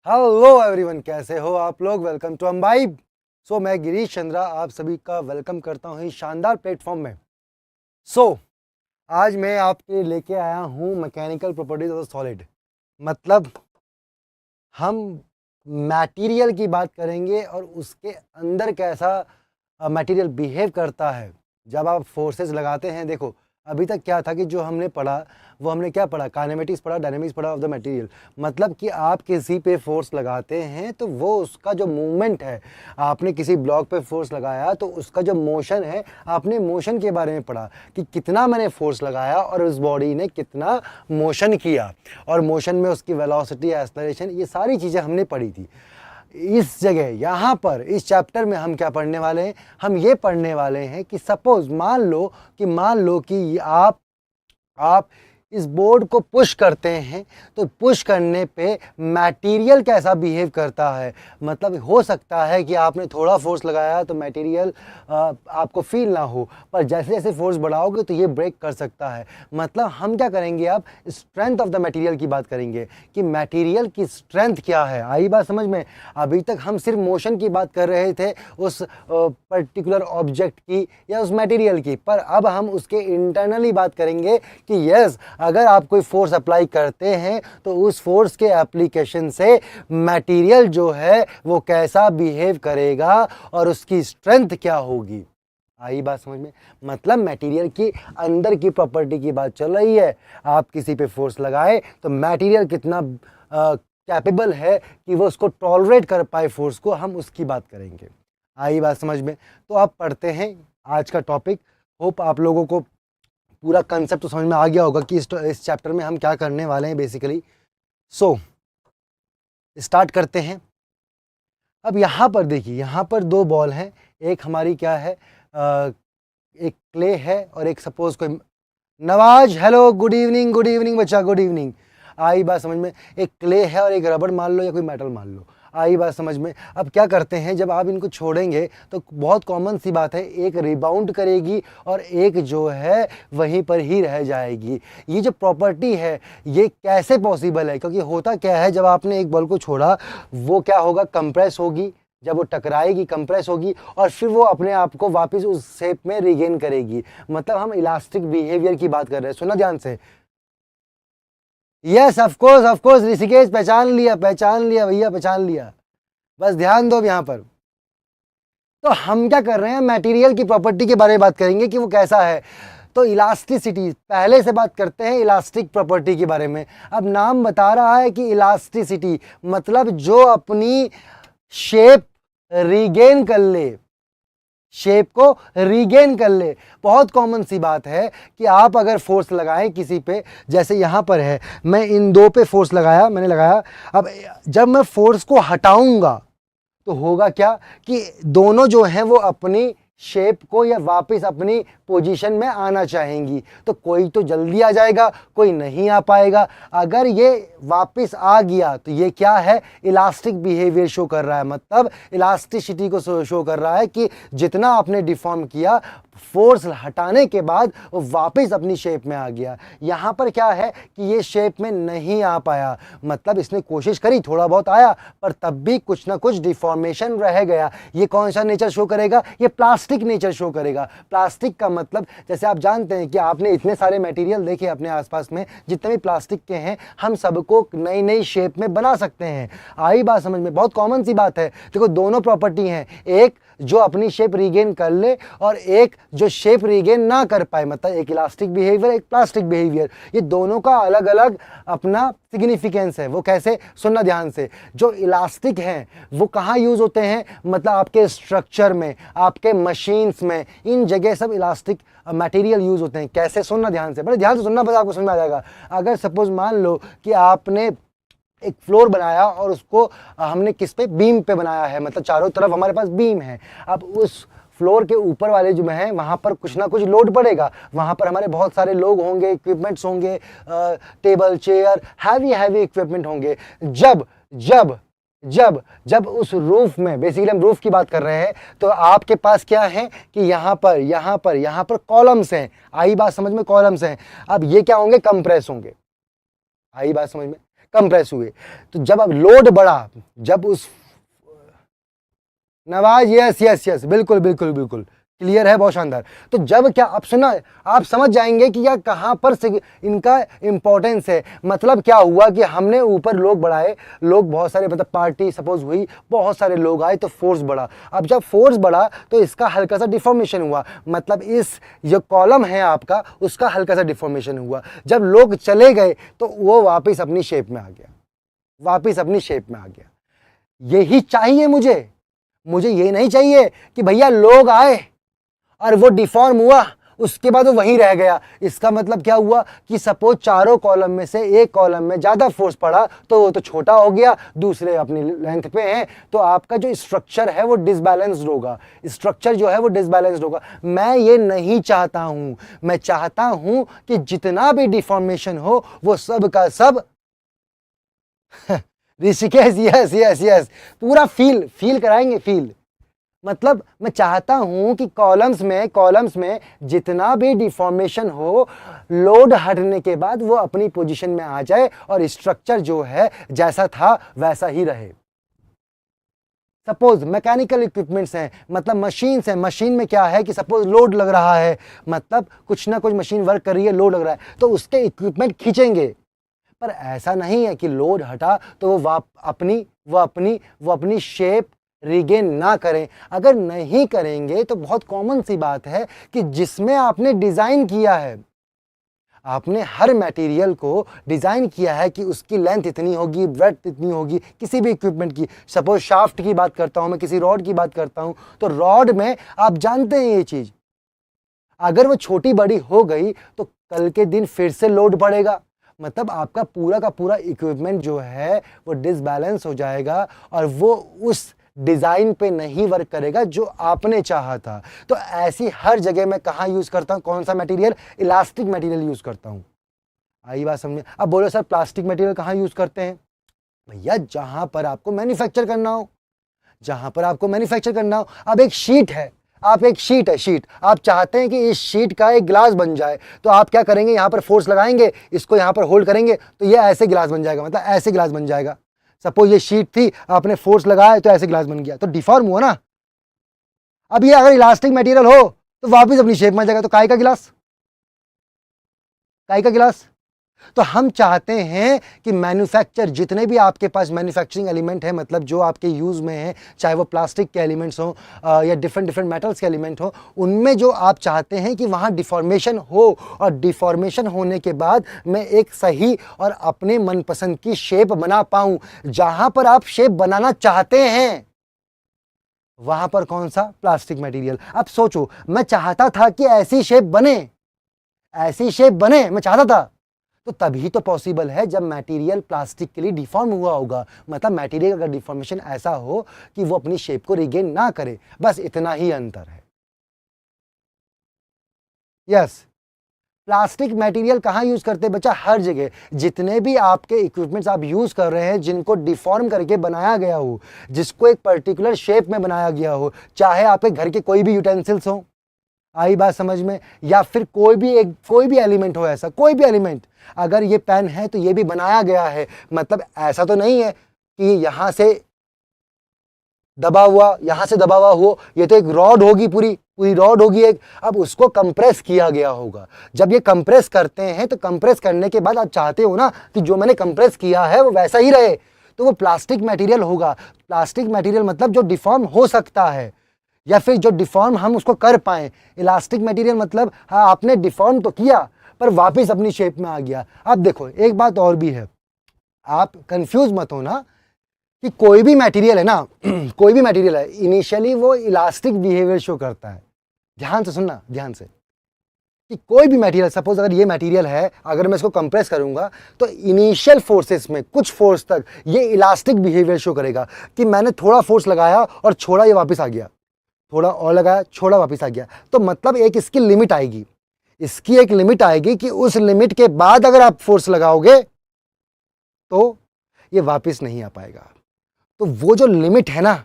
Hello everyone, कैसे हो आप लोग। वेलकम टू अम्बाइब। मैं गिरीश चंद्रा आप सभी का वेलकम करता हूँ इस शानदार प्लेटफॉर्म में। आज मैं आपके लिए लेके आया हूँ mechanical properties of the solid. मतलब हम मटेरियल की बात करेंगे और उसके अंदर कैसा मटेरियल बिहेव करता है जब आप फोर्सेस लगाते हैं। देखो, अभी तक क्या था कि जो हमने पढ़ा वो हमने क्या पढ़ा, काइनेमेटिक्स पढ़ा, डायनेमिक्स पढ़ा ऑफ द मटेरियल। मतलब कि आप किसी पे फोर्स लगाते हैं तो वो उसका जो मूवमेंट है, आपने किसी ब्लॉक पे फोर्स लगाया तो उसका जो मोशन है, आपने मोशन के बारे में पढ़ा कि कितना मैंने फोर्स लगाया और उस बॉडी ने कितना मोशन किया, और मोशन में उसकी वेलोसिटी, एक्सेलरेशन, ये सारी चीज़ें हमने पढ़ी थी। इस जगह यहाँ पर इस चैप्टर में हम क्या पढ़ने वाले हैं, हम ये पढ़ने वाले हैं कि सपोज मान लो कि आप इस बोर्ड को पुश करते हैं तो पुश करने पे मटेरियल कैसा बिहेव करता है। मतलब हो सकता है कि आपने थोड़ा फोर्स लगाया तो मटेरियल आपको फील ना हो, पर जैसे जैसे फोर्स बढ़ाओगे तो ये ब्रेक कर सकता है। मतलब हम क्या करेंगे, अब स्ट्रेंथ ऑफ द मटेरियल की बात करेंगे कि मटेरियल की स्ट्रेंथ क्या है। आई बात समझ में। अभी तक हम सिर्फ मोशन की बात कर रहे थे उस पर्टिकुलर ऑब्जेक्ट की या उस मटेरियल की, पर अब हम उसके इंटरनली बात करेंगे कि यस, अगर आप कोई फोर्स अप्लाई करते हैं तो उस फोर्स के एप्लीकेशन से मटेरियल जो है वो कैसा बिहेव करेगा और उसकी स्ट्रेंथ क्या होगी। आई बात समझ में। मतलब मटेरियल की अंदर की प्रॉपर्टी की बात चल रही है। आप किसी पे फोर्स लगाए तो मटेरियल कितना कैपेबल है कि वो उसको टॉलरेट कर पाए फोर्स को, हम उसकी बात करेंगे। आई बात समझ में। तो आप पढ़ते हैं आज का टॉपिक। होप आप लोगों को पूरा कंसेप्ट तो समझ में आ गया होगा कि इस चैप्टर में हम क्या करने वाले हैं बेसिकली। स्टार्ट करते हैं। अब यहाँ पर देखिए, यहाँ पर दो बॉल हैं। एक हमारी क्या है, एक क्ले है और एक सपोज कोई नवाज। हेलो, गुड इवनिंग बच्चा, गुड इवनिंग। आई बात समझ में। एक क्ले है और एक रबड़ मान लो या कोई मेटल मान लो। आई बात समझ में। अब क्या करते हैं, जब आप इनको छोड़ेंगे तो बहुत कॉमन सी बात है, एक रिबाउंड करेगी और एक जो है वहीं पर ही रह जाएगी। ये जो प्रॉपर्टी है ये कैसे पॉसिबल है, क्योंकि होता क्या है, जब आपने एक बॉल को छोड़ा वो क्या होगा, कंप्रेस होगी। जब वो टकराएगी कंप्रेस होगी और फिर वो अपने आप को वापस उस शेप में रिगेन करेगी। मतलब हम इलास्टिक बिहेवियर की बात कर रहे हैं। सुना ध्यान से। यस, ऑफ कोर्स ऋषिकेश, पहचान लिया भैया, पहचान लिया। बस ध्यान दो यहाँ पर। तो हम क्या कर रहे हैं, मटेरियल की प्रॉपर्टी के बारे में बात करेंगे कि वो कैसा है। तो इलास्टिसिटी पहले से बात करते हैं, इलास्टिक प्रॉपर्टी के बारे में। अब नाम बता रहा है कि इलास्टिसिटी मतलब जो अपनी शेप रीगेन कर ले, शेप को रीगेन कर ले। बहुत कॉमन सी बात है कि आप अगर फोर्स लगाएं किसी पे, जैसे यहाँ पर है, मैं इन दो पे फोर्स लगाया, मैंने लगाया। अब जब मैं फोर्स को हटाऊंगा तो होगा क्या कि दोनों जो हैं वो अपनी शेप को या वापस अपनी पोजीशन में आना चाहेंगी। तो कोई तो जल्दी आ जाएगा, कोई नहीं आ पाएगा। अगर ये वापस आ गया तो ये क्या है, इलास्टिक बिहेवियर शो कर रहा है। मतलब इलास्टिसिटी को शो कर रहा है कि जितना आपने डिफॉर्म किया, फोर्स हटाने के बाद वो वापस अपनी शेप में आ गया। यहाँ पर क्या है कि ये शेप में नहीं आ पाया। मतलब इसने कोशिश करी, थोड़ा बहुत आया, पर तब भी कुछ ना कुछ डिफॉर्मेशन रह गया। ये कौन सा नेचर शो करेगा, ये प्लास्टिक नेचर शो करेगा। प्लास्टिक का मतलब, जैसे आप जानते हैं कि आपने इतने सारे मटेरियल देखे अपने आसपास में, जितने भी प्लास्टिक के हैं, हम सबको नई नई शेप में बना सकते हैं। आई बात समझ में। बहुत कॉमन सी बात है। देखो, दोनों प्रॉपर्टी हैं, एक जो अपनी शेप रीगेन कर ले और एक जो शेप रीगेन ना कर पाए। मतलब एक इलास्टिक बिहेवियर, एक प्लास्टिक बिहेवियर। ये दोनों का अलग अलग अपना सिग्निफिकेंस है। वो कैसे, सुनना ध्यान से। जो इलास्टिक हैं वो कहाँ यूज होते हैं, मतलब आपके स्ट्रक्चर में, आपके मशीन्स में, इन जगह सब इलास्टिक मटेरियल यूज होते हैं। कैसे, सुनना ध्यान से, बड़े ध्यान से सुनना, बस आपको समझ में आ जाएगा। अगर सपोज मान लो कि आपने एक फ्लोर बनाया और उसको हमने किस पे, बीम पे बनाया है। मतलब चारों तरफ हमारे पास बीम है। अब उस फ्लोर के ऊपर वाले जो हैं वहाँ पर कुछ ना कुछ लोड पड़ेगा। वहाँ पर हमारे बहुत सारे लोग होंगे, इक्विपमेंट्स होंगे, टेबल, चेयर, हैवी इक्विपमेंट होंगे। जब जब जब जब उस रूफ में, बेसिकली हम रूफ की बात कर रहे हैं, तो आपके पास क्या है कि यहाँ पर कॉलम्स हैं। आई बात समझ में, कॉलम्स हैं। अब ये क्या होंगे, कंप्रेस होंगे। आई बात समझ में। कंप्रेस हुए। तो जब अब लोड बढ़ा, जब उस नवाज, यस यस यस, बिल्कुल बिल्कुल बिल्कुल क्लियर है, बहुत शानदार। तो जब क्या, आप सुना, आप समझ जाएंगे कि यह कहाँ पर से इनका इंपॉर्टेंस है। मतलब क्या हुआ कि हमने ऊपर लोग बढ़ाए, लोग बहुत सारे, मतलब पार्टी सपोज हुई, बहुत सारे लोग आए तो फोर्स बढ़ा। अब जब फोर्स बढ़ा तो इसका हल्का सा डिफॉर्मेशन हुआ, मतलब इस जो कॉलम है आपका उसका हल्का सा डिफॉर्मेशन हुआ। जब लोग चले गए तो वो वापस अपनी शेप में आ गया, वापस अपनी शेप में आ गया। यही चाहिए मुझे ये नहीं चाहिए कि भैया लोग आए और वो डिफॉर्म हुआ उसके बाद वो वहीं रह गया। इसका मतलब क्या हुआ कि सपोज चारों कॉलम में से एक कॉलम में ज्यादा फोर्स पड़ा तो वो तो छोटा हो गया, दूसरे अपनी लेंथ पे हैं, तो आपका जो स्ट्रक्चर है वो डिसबैलेंस्ड होगा, स्ट्रक्चर जो है वो डिसबैलेंस्ड होगा। मैं ये नहीं चाहता हूं, मैं चाहता हूं कि जितना भी डिफॉर्मेशन हो वो सब का सब ऋषिकेश, यस यस यस, पूरा फील कराएंगे, फील। मतलब मैं चाहता हूं कि कॉलम्स में जितना भी डिफॉर्मेशन हो, लोड हटने के बाद वो अपनी पोजीशन में आ जाए और स्ट्रक्चर जो है जैसा था वैसा ही रहे। सपोज मैकेनिकल इक्विपमेंट्स हैं, मतलब मशीन्स हैं, मशीन में क्या है कि सपोज लोड लग रहा है, मतलब कुछ ना कुछ मशीन वर्क कर रही है, लोड लग रहा है, तो उसके इक्विपमेंट खींचेंगे। पर ऐसा नहीं है कि लोड हटा तो वो अपनी शेप रिगेन ना करें। अगर नहीं करेंगे तो बहुत कॉमन सी बात है कि जिसमें आपने डिजाइन किया है, आपने हर मटेरियल को डिजाइन किया है कि उसकी लेंथ इतनी होगी, ब्रेड्थ इतनी होगी, किसी भी इक्विपमेंट की, सपोज शाफ्ट की बात करता हूं मैं, किसी रॉड की बात करता हूं, तो रॉड में आप जानते हैं ये चीज, अगर वो छोटी बड़ी हो गई तो कल के दिन फिर से लोड पड़ेगा, मतलब आपका पूरा का पूरा इक्विपमेंट जो है वो डिसबैलेंस हो जाएगा और वो उस डिजाइन पे नहीं वर्क करेगा जो आपने चाहा था। तो ऐसी हर जगह मैं कहां यूज करता हूं, कौन सा मटेरियल, इलास्टिक मटेरियल यूज करता हूं। आई बात समझ में? अब बोलो सर प्लास्टिक मटेरियल कहां यूज करते हैं? भैया जहां पर आपको मैन्युफैक्चर करना हो, जहां पर आपको मैन्युफैक्चर करना हो। अब एक शीट है, शीट आप चाहते हैं कि इस शीट का एक गिलास बन जाए, तो आप क्या करेंगे, यहां पर फोर्स लगाएंगे, इसको यहां पर होल्ड करेंगे तो ये ऐसे गिलास बन जाएगा, मतलब ऐसे गिलास बन जाएगा। सपोज ये शीट थी, आपने फोर्स लगाया तो ऐसे गिलास बन गया, तो डिफॉर्म हुआ ना। अब ये अगर इलास्टिक मटेरियल हो तो वापस अपनी शेप में आ जाएगा, तो काय का गिलास, काय का गिलास। तो हम चाहते हैं कि मैन्युफैक्चर, जितने भी आपके पास मैन्युफैक्चरिंग एलिमेंट है, मतलब जो आपके यूज में है, चाहे वो प्लास्टिक के एलिमेंट्स हो या डिफरेंट मेटल्स के एलिमेंट हो, उनमें जो आप चाहते हैं कि वहां डिफॉर्मेशन हो, और डिफॉर्मेशन होने के बाद मैं एक सही और अपने मनपसंद की शेप बना पाऊं। जहां पर आप शेप बनाना चाहते हैं वहां पर कौन सा, प्लास्टिक मटेरियल। अब सोचो, मैं चाहता था कि ऐसी शेप बने, मैं चाहता था, तो तभी तो पॉसिबल है जब मटेरियल प्लास्टिक के लिए डिफॉर्म हुआ होगा, मतलब मटेरियल का डिफॉर्मेशन ऐसा हो कि वो अपनी शेप को रिगेन ना करे, बस इतना ही अंतर है। यस, प्लास्टिक मटेरियल कहां यूज करते हैं बच्चा, हर जगह। जितने भी आपके इक्विपमेंट्स आप यूज कर रहे हैं जिनको डिफॉर्म करके बनाया गया हो, जिसको एक पर्टिकुलर शेप में बनाया गया हो, चाहे आपके घर के कोई भी यूटेंसिल्स हो, आई बात समझ में, या फिर कोई भी एलिमेंट हो, ऐसा कोई भी एलिमेंट, अगर ये पेन है तो ये भी बनाया गया है, मतलब ऐसा तो नहीं है कि यहां से दबा हुआ, यहां से दबा हुआ हो, ये तो एक रॉड होगी, पूरी रॉड होगी एक, अब उसको कंप्रेस किया गया होगा। जब ये कंप्रेस करते हैं तो कंप्रेस करने के बाद आप चाहते हो ना कि जो मैंने कंप्रेस किया है वो वैसा ही रहे, तो वो प्लास्टिक मटेरियल होगा। प्लास्टिक मटेरियल मतलब जो डिफॉर्म हो सकता है, या फिर जो डिफॉर्म हम उसको कर पाए। इलास्टिक मटेरियल मतलब हाँ, आपने डिफॉर्म तो किया पर वापस अपनी शेप में आ गया। अब देखो एक बात और भी है, आप कंफ्यूज मत हो ना कि कोई भी मटेरियल है ना कोई भी मटेरियल है, इनिशियली वो इलास्टिक बिहेवियर शो करता है। ध्यान से सुनना, ध्यान से, कि कोई भी मटेरियल, सपोज अगर ये मटेरियल है, अगर मैं इसको कंप्रेस करूंगा तो इनिशियल फोर्सेस में कुछ फोर्स तक ये इलास्टिक बिहेवियर शो करेगा कि मैंने थोड़ा फोर्स लगाया और छोड़ा, ये वापस आ गया, थोड़ा और लगाया, छोड़ा, वापस आ गया। तो मतलब एक इसकी लिमिट आएगी, इसकी एक लिमिट आएगी कि उस लिमिट के बाद अगर आप फोर्स लगाओगे तो ये वापस नहीं आ पाएगा। तो वो जो लिमिट है ना,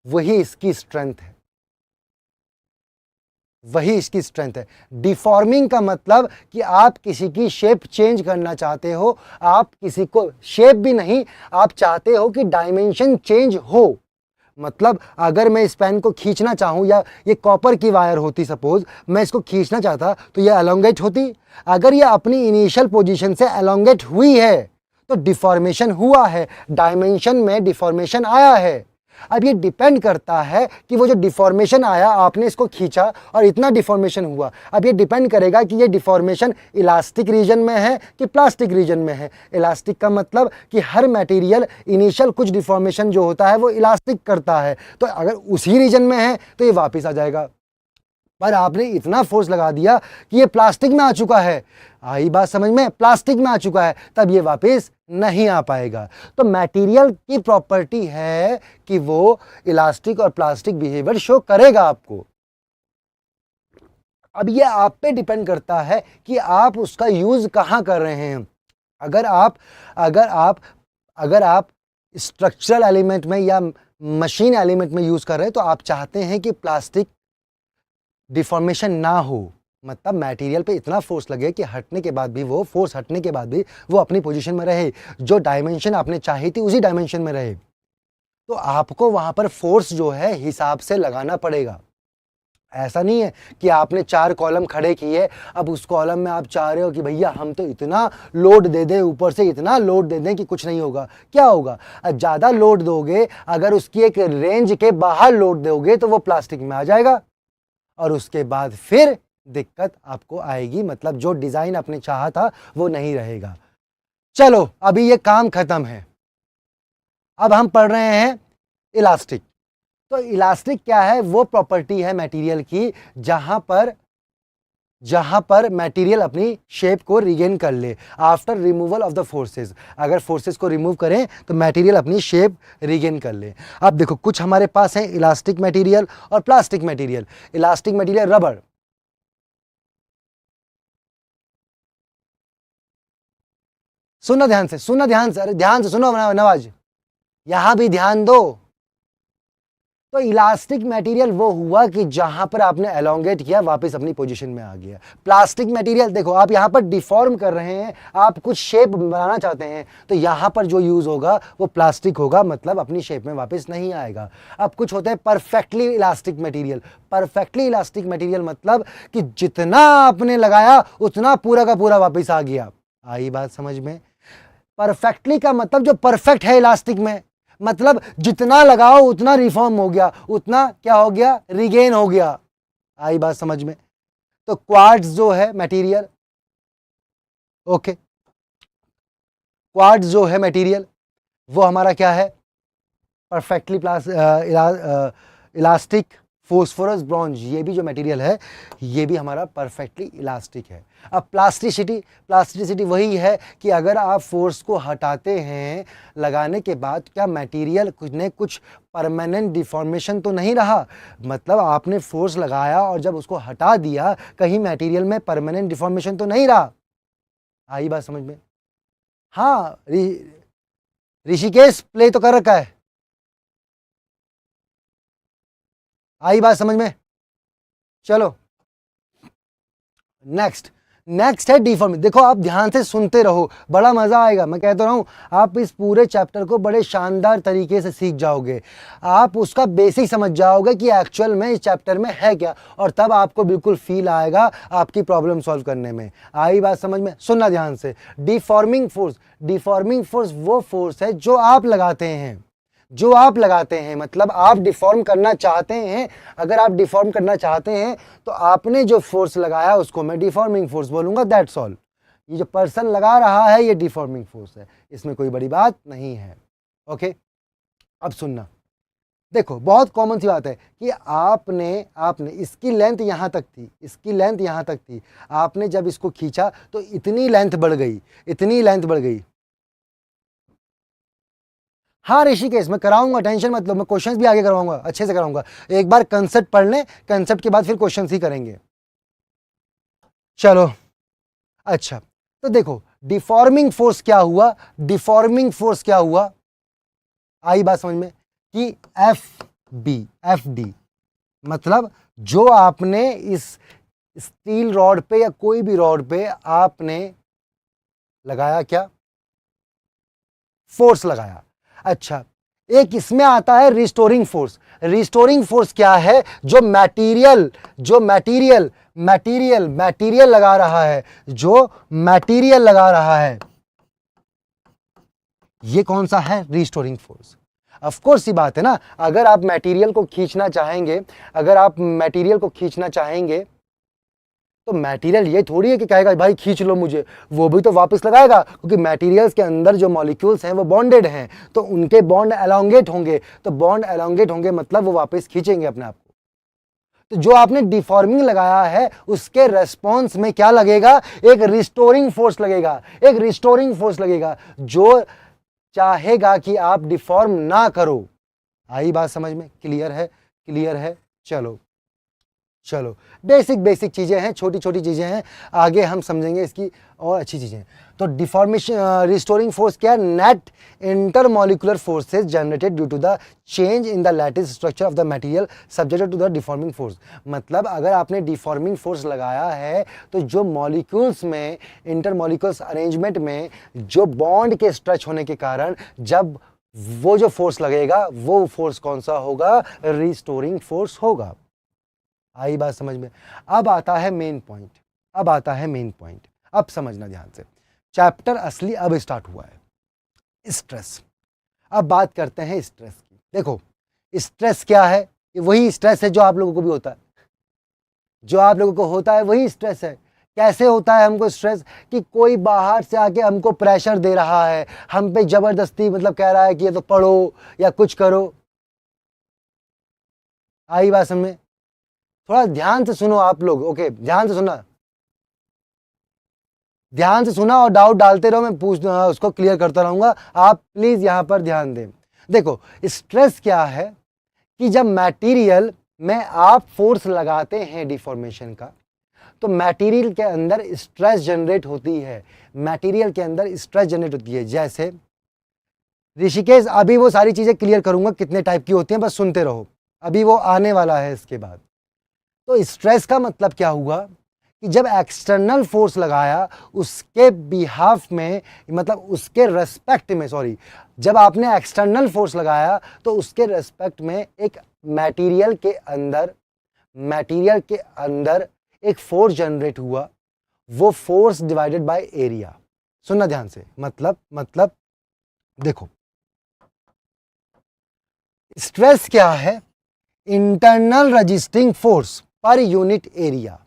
वही इसकी स्ट्रेंथ है, वही इसकी स्ट्रेंथ है। डिफॉर्मिंग का मतलब कि आप किसी की शेप चेंज करना चाहते हो, आप किसी को शेप भी नहीं, आप चाहते हो कि डायमेंशन चेंज हो। मतलब अगर मैं इस पेन को खींचना चाहूँ, या ये कॉपर की वायर होती, सपोज मैं इसको खींचना चाहता तो ये एलोंगेट होती। अगर ये अपनी इनिशियल पोजीशन से एलोंगेट हुई है तो डिफॉर्मेशन हुआ है, डायमेंशन में डिफॉर्मेशन आया है। अब ये डिपेंड करता है कि वो जो डिफॉर्मेशन आया, आपने इसको खींचा और इतना डिफॉर्मेशन हुआ, अब ये डिपेंड करेगा कि ये डिफॉर्मेशन इलास्टिक रीजन में है कि प्लास्टिक रीजन में है। इलास्टिक का मतलब कि हर मटेरियल इनिशियल कुछ डिफॉर्मेशन जो होता है वो इलास्टिक करता है, तो अगर उसी रीजन में है तो ये वापस आ जाएगा। पर आपने इतना फोर्स लगा दिया कि ये प्लास्टिक में आ चुका है, आई बात समझ में, प्लास्टिक में आ चुका है, तब ये वापस नहीं आ पाएगा। तो मटेरियल की प्रॉपर्टी है कि वो इलास्टिक और प्लास्टिक बिहेवियर शो करेगा आपको। अब ये आप पे डिपेंड करता है कि आप उसका यूज कहां कर रहे हैं। अगर आप स्ट्रक्चरल एलिमेंट में या मशीन एलिमेंट में यूज कर रहे हैं तो आप चाहते हैं कि प्लास्टिक डिफॉर्मेशन ना हो, मतलब मटेरियल पे इतना फोर्स लगे कि हटने के बाद भी वो फोर्स हटने के बाद भी वो अपनी पोजीशन में रहे, जो डायमेंशन आपने चाही थी उसी डायमेंशन में रहे। तो आपको वहां पर फोर्स जो है हिसाब से लगाना पड़ेगा। ऐसा नहीं है कि आपने 4 कॉलम खड़े किए, अब उस कॉलम में आप चाह रहे हो कि भैया हम तो इतना लोड दे दें, ऊपर से इतना लोड दे दें कि कुछ नहीं होगा। क्या होगा, ज़्यादा लोड दोगे, अगर उसकी एक रेंज के बाहर लोड दोगे तो वो प्लास्टिक में आ जाएगा और उसके बाद फिर दिक्कत आपको आएगी, मतलब जो डिज़ाइन आपने चाहा था वो नहीं रहेगा। चलो अभी ये काम खत्म है, अब हम पढ़ रहे हैं इलास्टिक। तो इलास्टिक क्या है, वो प्रॉपर्टी है मटेरियल की जहां पर मटेरियल अपनी शेप को रिगेन कर ले after removal of the forces. अगर फोर्सेस को रिमूव करें तो मटेरियल अपनी शेप रिगेन कर ले। अब देखो कुछ हमारे पास है इलास्टिक मटेरियल और plastic material. Elastic material rubber, सुनना ध्यान से, अरे ध्यान से सुनो नवाज, यहां भी ध्यान दो। तो इलास्टिक मटेरियल वो हुआ कि जहां पर आपने एलोंगेट किया वापस अपनी पोजीशन में आ गया। प्लास्टिक मटेरियल देखो आप यहां पर डिफॉर्म कर रहे हैं, आप कुछ शेप बनाना चाहते हैं, तो यहां पर जो यूज होगा वो प्लास्टिक होगा, मतलब अपनी शेप में वापस नहीं आएगा। अब कुछ होते हैं perfectly elastic material. Perfectly elastic material मतलब कि जितना आपने लगाया उतना पूरा का पूरा वापस आ गया। आई बात समझ में? परफेक्टली का मतलब जो परफेक्ट है इलास्टिक में, मतलब जितना लगाओ उतना रिफॉर्म हो गया, उतना क्या हो गया, रिगेन हो गया। आई बात समझ में? तो क्वार्ट्ज जो है मटेरियल, ओके, क्वार्ट्ज जो है मटेरियल वो हमारा क्या है, परफेक्टली इलास्टिक। फोस्फोरस ब्रॉन्ज, ये भी जो मटेरियल है ये भी हमारा परफेक्टली इलास्टिक है। अब प्लास्टिसिटी वही है कि अगर आप फोर्स को हटाते हैं लगाने के बाद, क्या मटेरियल कुछ ने कुछ परमानेंट डिफॉर्मेशन तो नहीं रहा, मतलब आपने फोर्स लगाया और जब उसको हटा दिया कहीं मटेरियल में परमानेंट डिफॉर्मेशन तो नहीं रहा। आई बात समझ में? हाँ, ऋषिकेश प्ले तो कर रखा है। आई बात समझ में? चलो नेक्स्ट है डिफॉर्मेशन। देखो आप ध्यान से सुनते रहो, बड़ा मजा आएगा। मैं कहता रहा हूं आप इस पूरे चैप्टर को बड़े शानदार तरीके से सीख जाओगे, आप उसका बेसिक समझ जाओगे कि एक्चुअल में इस चैप्टर में है क्या, और तब आपको बिल्कुल फील आएगा आपकी प्रॉब्लम सॉल्व करने में। आई बात समझ में? सुनना ध्यान से। डिफॉर्मिंग फोर्स वो फोर्स है जो आप लगाते हैं, मतलब आप डिफॉर्म करना चाहते हैं। अगर आप डिफॉर्म करना चाहते हैं तो आपने जो फोर्स लगाया उसको मैं डिफॉर्मिंग फोर्स बोलूंगा, दैट्स ऑल। ये जो पर्सन लगा रहा है ये डिफॉर्मिंग फोर्स है, इसमें कोई बड़ी बात नहीं है। ओके, अब सुनना, देखो बहुत कॉमन सी बात है कि आपने इसकी लेंथ यहां तक थी, आपने जब इसको खींचा तो इतनी लेंथ बढ़ गई। हाँ ऋषिकेश, मैं कराऊंगा, टेंशन मत लो, मैं क्वेश्चंस भी आगे करवाऊंगा, अच्छे से कराऊंगा। एक बार कंसेप्ट पढ़ लें, कंसेप्ट के बाद फिर क्वेश्चंस ही करेंगे। चलो अच्छा, तो देखो डिफॉर्मिंग फोर्स क्या हुआ, आई बात समझ में, कि एफ डी मतलब जो आपने इस स्टील रॉड पे या कोई भी रॉड पे आपने लगाया, क्या फोर्स लगाया। अच्छा, एक इसमें आता है रिस्टोरिंग फोर्स। रिस्टोरिंग फोर्स क्या है? जो मटेरियल लगा रहा है, जो मटेरियल लगा रहा है, ये कौन सा है? Restoring force. ऑफ कोर्स, ये बात है ना, अगर आप मटेरियल को खींचना चाहेंगे, तो मटेरियल ये थोड़ी है कि कहेगा भाई खींच लो मुझे, वो भी तो वापस लगाएगा, क्योंकि मटेरियल्स के अंदर जो मॉलिक्यूल्स हैं वो बॉन्डेड हैं, तो उनके बॉन्ड एलोंगेट होंगे, तो बॉन्ड एलोंगेट होंगे मतलब वो वापस खींचेंगे अपने आप को। तो जो आपने डिफॉर्मिंग लगाया है उसके रेस्पॉन्स में क्या लगेगा? एक रिस्टोरिंग फोर्स लगेगा, जो चाहेगा कि आप डिफॉर्म ना करो। आई बात समझ में? क्लियर है? चलो, बेसिक चीजें हैं, छोटी चीजें हैं, आगे हम समझेंगे इसकी और अच्छी चीजें। तो डिफॉर्मेशन, रिस्टोरिंग फोर्स क्या है? Net intermolecular forces generated due to the change in the lattice structure of the material subjected to the deforming force. मतलब अगर आपने डिफॉर्मिंग फोर्स लगाया है तो जो मॉलिक्यूल्स में, इंटरमॉलिक्यूल्स अरेंजमेंट में जो बॉन्ड के स्ट्रेच होने के कारण जब वो जो फोर्स लगेगा, वो फोर्स कौन सा होगा? रिस्टोरिंग फोर्स होगा। आई बात समझ में? अब आता है मेन पॉइंट, अब समझना ध्यान से। चैप्टर असली अब स्टार्ट हुआ है, स्ट्रेस। अब बात करते हैं स्ट्रेस की। देखो, स्ट्रेस क्या है? ये वही स्ट्रेस है जो आप लोगों को भी होता है, वही स्ट्रेस है। कैसे होता है हमको स्ट्रेस? कि कोई बाहर से आके हमको प्रेशर दे रहा है, हम पे जबरदस्ती मतलब कह रहा है कि ये तो पढ़ो या कुछ करो। आई बात समझ में? थोड़ा ध्यान से सुनो आप लोग, ओके? ध्यान से सुना और डाउट डालते रहो, मैं उसको क्लियर करता रहूंगा, आप प्लीज यहां पर ध्यान दें। देखो, स्ट्रेस क्या है? कि जब मटेरियल में आप फोर्स लगाते हैं डिफॉर्मेशन का, तो मटेरियल के अंदर स्ट्रेस जनरेट होती है, जैसे ऋषिकेश, अभी वो सारी चीजें क्लियर करूंगा कितने टाइप की होती हैं, बस सुनते रहो, अभी वो आने वाला है इसके बाद। तो स्ट्रेस का मतलब क्या हुआ? कि जब एक्सटर्नल फोर्स लगाया उसके बिहाफ में, मतलब उसके रेस्पेक्ट में, जब आपने एक्सटर्नल फोर्स लगाया तो उसके रेस्पेक्ट में एक मटेरियल के अंदर एक फोर्स जनरेट हुआ, वो फोर्स डिवाइडेड बाय एरिया। सुनना ध्यान से, मतलब देखो, स्ट्रेस क्या है? Internal resisting force per unit area.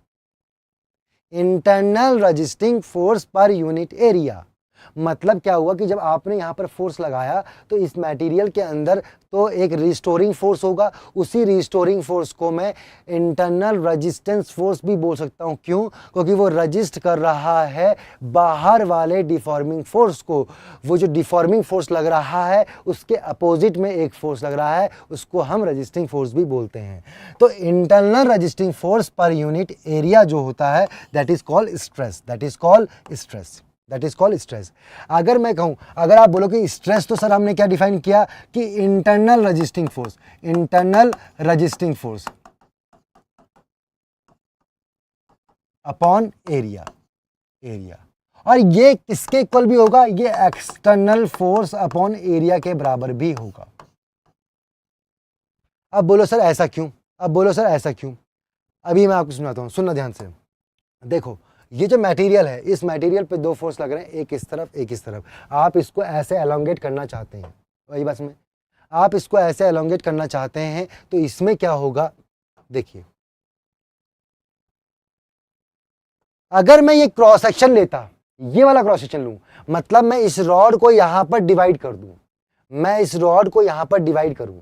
मतलब क्या हुआ कि जब आपने यहां पर फोर्स लगाया तो इस मटेरियल के अंदर तो एक रिस्टोरिंग फोर्स होगा, उसी रिस्टोरिंग फोर्स को मैं इंटरनल रेजिस्टेंस फोर्स भी बोल सकता हूं। क्यों? क्योंकि वो रजिस्ट कर रहा है बाहर वाले डिफॉर्मिंग फोर्स को। वो जो डिफॉर्मिंग फोर्स लग रहा है उसके अपोजिट में एक फोर्स लग रहा है, उसको हम रजिस्टिंग फोर्स भी बोलते हैं। तो internal resisting force per unit area जो होता है, दैट इज कॉल्ड स्ट्रेस। अगर मैं कहूं, अगर आप बोलो कि स्ट्रेस, तो सर हमने क्या डिफाइन किया? कि internal resisting force upon area. और ये किसके इक्वल भी होगा? ये एक्सटर्नल फोर्स अपॉन एरिया के बराबर भी होगा। अब बोलो सर ऐसा क्यों? अभी मैं आपको सुनाता हूं, सुनना ध्यान से। देखो, ये जो मटेरियल है, इस मटेरियल पे दो फोर्स लग रहे हैं, एक इस तरफ, एक इस तरफ। आप इसको ऐसे एलोंगेट करना चाहते हैं, वही बात में, आप इसको ऐसे एलोंगेट करना चाहते हैं, तो इसमें क्या होगा? देखिए, अगर मैं ये क्रॉस सेक्शन लेता, ये वाला क्रॉस सेक्शन लूं, मतलब मैं इस रॉड को यहां पर डिवाइड कर दूं,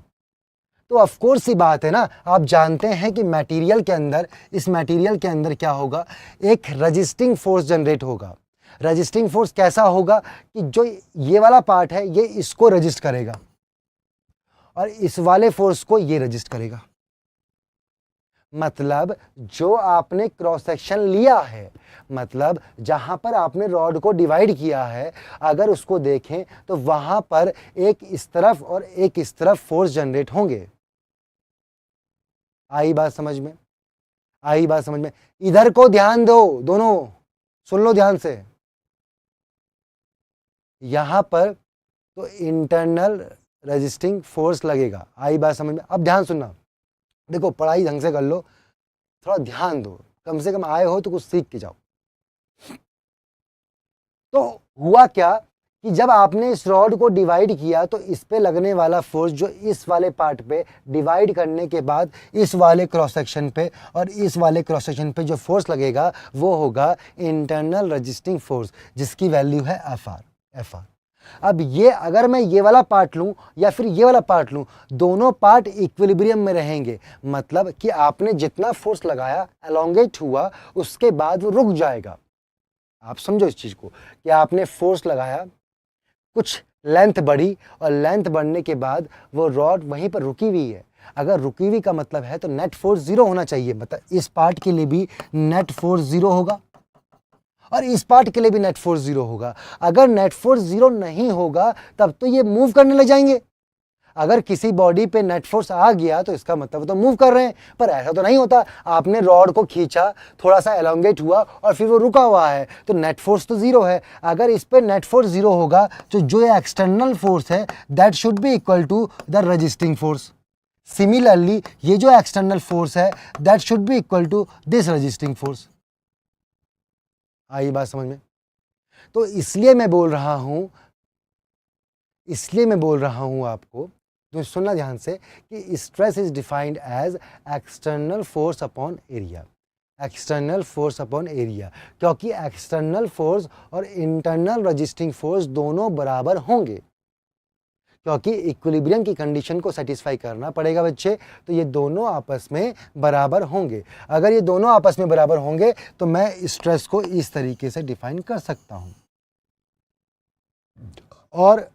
तो ऑफ कोर्स सी बात है ना, आप जानते हैं कि मटेरियल के अंदर, इस मटेरियल के अंदर क्या होगा? एक रजिस्टिंग फोर्स जनरेट होगा। रजिस्टिंग फोर्स कैसा होगा? कि जो ये वाला पार्ट है ये इसको रजिस्ट करेगा और इस वाले फोर्स को ये रजिस्ट करेगा। मतलब जो आपने क्रॉस सेक्शन लिया है, मतलब जहां पर आपने रॉड को डिवाइड किया है, अगर उसको देखें तो वहां पर एक इस तरफ और एक इस तरफ फोर्स जनरेट होंगे। आई बात समझ में? आई बात समझ में? इधर को ध्यान दो, दोनों सुन लो ध्यान से। यहां पर तो इंटरनल रेजिस्टिंग फोर्स लगेगा, आई बात समझ में? अब ध्यान सुनना, देखो पढ़ाई ढंग से कर लो, थोड़ा ध्यान दो, कम से कम आए हो तो कुछ सीख के जाओ। तो हुआ क्या कि जब आपने इस रॉड को डिवाइड किया तो इस पे लगने वाला फोर्स जो इस वाले पार्ट पे डिवाइड करने के बाद इस वाले क्रॉस सेक्शन पे और इस वाले क्रॉस सेक्शन पे जो फोर्स लगेगा वो होगा इंटरनल रेजिस्टिंग फोर्स, जिसकी वैल्यू है एफ आर। अब ये अगर मैं ये वाला पार्ट लूं या फिर ये वाला पार्ट लूं, दोनों पार्ट इक्विलिब्रियम में रहेंगे, मतलब कि आपने जितना फोर्स लगाया एलोंगेट हुआ, उसके बाद वो रुक जाएगा। आप समझो इस चीज को कि आपने फोर्स लगाया, कुछ लेंथ बढ़ी और लेंथ बढ़ने के बाद वो रॉड वहीं पर रुकी हुई है। अगर रुकी हुई का मतलब है तो नेट फोर्स 0 होना चाहिए, मतलब इस पार्ट के लिए भी नेट फोर्स 0 होगा और इस पार्ट के लिए भी नेट फोर्स 0 होगा। अगर नेट फोर्स 0 नहीं होगा तब तो ये मूव करने लग जाएंगे। अगर किसी बॉडी पे नेट फोर्स आ गया तो इसका मतलब तो मूव कर रहे हैं, पर ऐसा तो नहीं होता। आपने रॉड को खींचा, थोड़ा सा एलोंगेट हुआ और फिर वो रुका हुआ है, तो नेट फोर्स तो 0 है। अगर इस पे नेट फोर्स 0 होगा तो जो एक्सटर्नल फोर्स है that should be equal to the resisting force. Similarly ये जो एक्सटर्नल फोर्स है that should be equal to this resisting force. आई बात समझ में? तो इसलिए मैं बोल रहा हूं आपको, तो सुनना ध्यान से, कि stress is defined as external force upon area. External force upon area, क्योंकि एक्सटर्नल फोर्स और इंटरनल रेजिस्टिंग फोर्स दोनों बराबर होंगे, क्योंकि इक्विलिब्रियम की कंडीशन को सेटिस्फाई करना पड़ेगा बच्चे, तो ये दोनों आपस में बराबर होंगे। अगर ये दोनों आपस में बराबर होंगे तो मैं स्ट्रेस को इस तरीके से डिफाइन कर सकता हूं, और